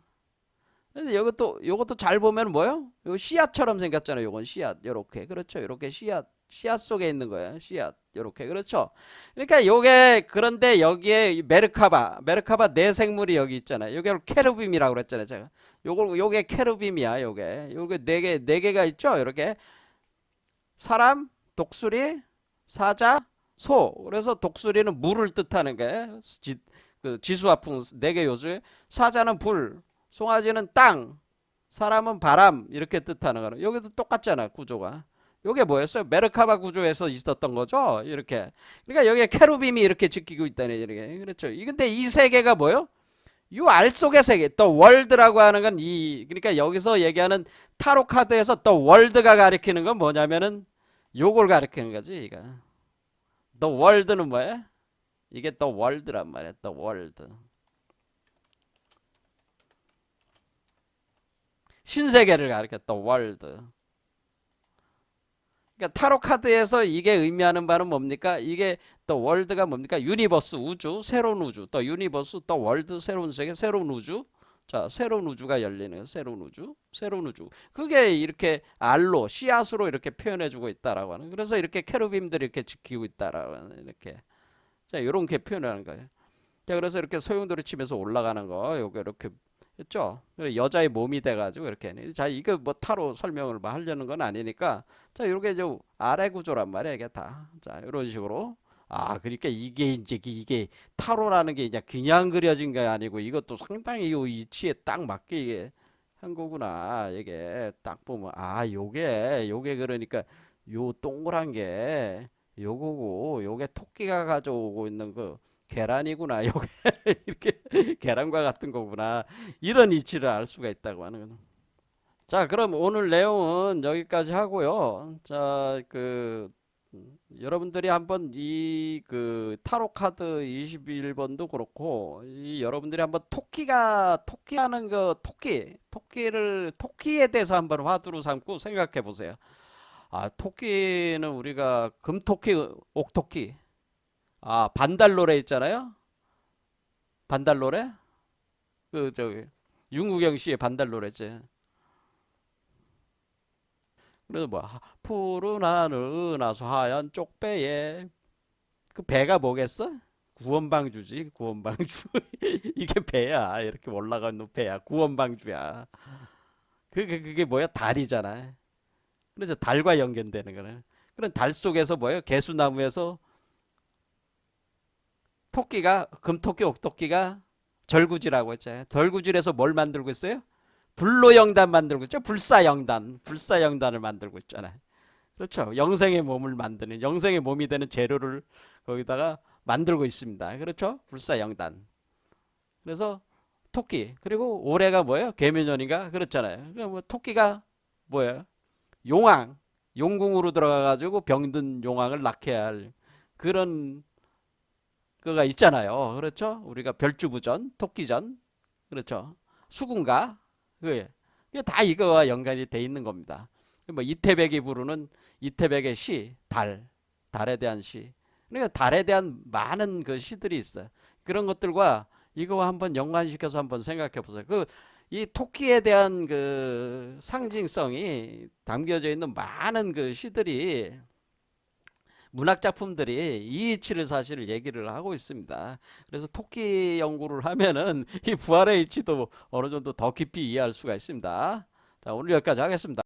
근데 요것도 잘 보면 뭐요? 요 씨앗처럼 생겼잖아요. 요건 씨앗. 요렇게. 그렇죠. 요렇게 씨앗 속에 있는 거예요. 씨앗. 요렇게. 그렇죠. 그러니까 요게, 그런데 여기에 메르카바 네 생물이 여기 있잖아요. 요게 케르빔이라고 그랬잖아요. 제가. 요게 케르빔이야. 요게 네 개가 있죠. 요렇게. 사람, 독수리, 사자, 소. 그래서 독수리는 물을 뜻하는 거예요. 그 지수화풍 네 개 요소에. 사자는 불, 송아지는 땅, 사람은 바람, 이렇게 뜻하는 거는. 여기도 똑같잖아, 구조가. 요게 뭐였어요? 메르카바 구조에서 있었던 거죠. 이렇게. 그러니까 여기에 케루빔이 이렇게 지키고 있다네. 이렇게. 그렇죠. 근데 이 세계가 뭐요? 요 알 속의 세계, 또 월드라고 하는 건 그러니까 여기서 얘기하는 타로 카드에서 또 월드가 가리키는 건 뭐냐면은 요걸 가리키는 거지, 이거. 더 월드는 뭐야? 이게 더 월드란 말이야. 더 월드. 신세계를 가리켰다. 월드. 그러니까 타로 카드에서 이게 의미하는 바는 뭡니까? 이게 또 월드가 뭡니까? 유니버스, 우주, 새로운 우주. 또 유니버스, 또 월드, 새로운 세계, 새로운 우주. 자, 새로운 우주가 열리는 새로운 우주, 새로운 우주. 그게 이렇게 알로, 씨앗으로 이렇게 표현해주고 있다라고 하는. 그래서 이렇게 케루빔들이 이렇게 지키고 있다라고 하는, 이렇게. 자, 이렇게 표현하는 거예요. 자, 그래서 이렇게 소용돌이 치면서 올라가는 거, 요거 이렇게 했죠. 여자의 몸이 돼가지고 이렇게. 자, 이거 뭐 타로 설명을 뭐 하려는 건 아니니까. 자, 이렇게 좀 아래 구조란 말이야, 이게 다. 자, 이런 식으로. 그러니까 이게 타로라는 게 그냥 그려진 게 아니고 이것도 상당히 이 이치에 딱 맞게 이게 한 거구나. 이게 딱 보면 요게 그러니까 요 동그란 게 요거고, 요게 토끼가 가져오고 있는 그 계란이구나. 요게 이렇게 계란과 같은 거구나. 이런 이치를 알 수가 있다고 하는 거죠. 자, 그럼 오늘 내용은 여기까지 하고요. 자, 여러분들이 한번 이 그 타로 카드 21번도 그렇고, 여러분들이 한번 토끼하는 거, 토끼에 대해서 한번 화두로 삼고 생각해 보세요. 토끼는 우리가 금토끼, 옥토끼, 반달로래 있잖아요. 반달로래? 저기 윤구경 씨의 반달로래지. 그래서 뭐 푸른 하늘 나서 하얀 쪽배에, 그 배가 뭐겠어? 구원방주지, 구원방주. 이게 배야. 이렇게 올라가는 배야. 구원방주야. 그게 뭐야? 달이잖아. 그래서 달과 연결되는 거는. 그런 달 속에서 뭐예요? 개수나무에서 토끼가 금토끼 옥토끼가 절구지라고 했잖아요. 절구질에서 뭘 만들고 있어요? 불로영단 만들고 있죠. 불사영단을 만들고 있잖아요. 그렇죠. 영생의 몸을 만드는 영생의 몸이 되는 재료를 거기다가 만들고 있습니다. 그렇죠. 불사영단. 그래서 토끼 그리고 올해가 뭐예요? 개묘년인가 그렇잖아요. 그러니까 뭐 토끼가 뭐예요? 용왕 용궁으로 들어가가지고 병든 용왕을 낳게 할 그런 거가 있잖아요. 그렇죠? 우리가 별주부전, 토끼전, 그렇죠? 수군가, 그게 다 이거와 연관이 돼 있는 겁니다. 뭐 이태백이 부르는 이태백의 시, 달에 대한 시. 그러니까 달에 대한 많은 그 시들이 있어요. 그런 것들과 이거와 한번 연관시켜서 한번 생각해 보세요. 이 토끼에 대한 그 상징성이 담겨져 있는 많은 그 시들이 문학 작품들이 이 이치를 사실 얘기를 하고 있습니다. 그래서 토끼 연구를 하면은 이 부활의 이치도 어느 정도 더 깊이 이해할 수가 있습니다. 자, 오늘 여기까지 하겠습니다.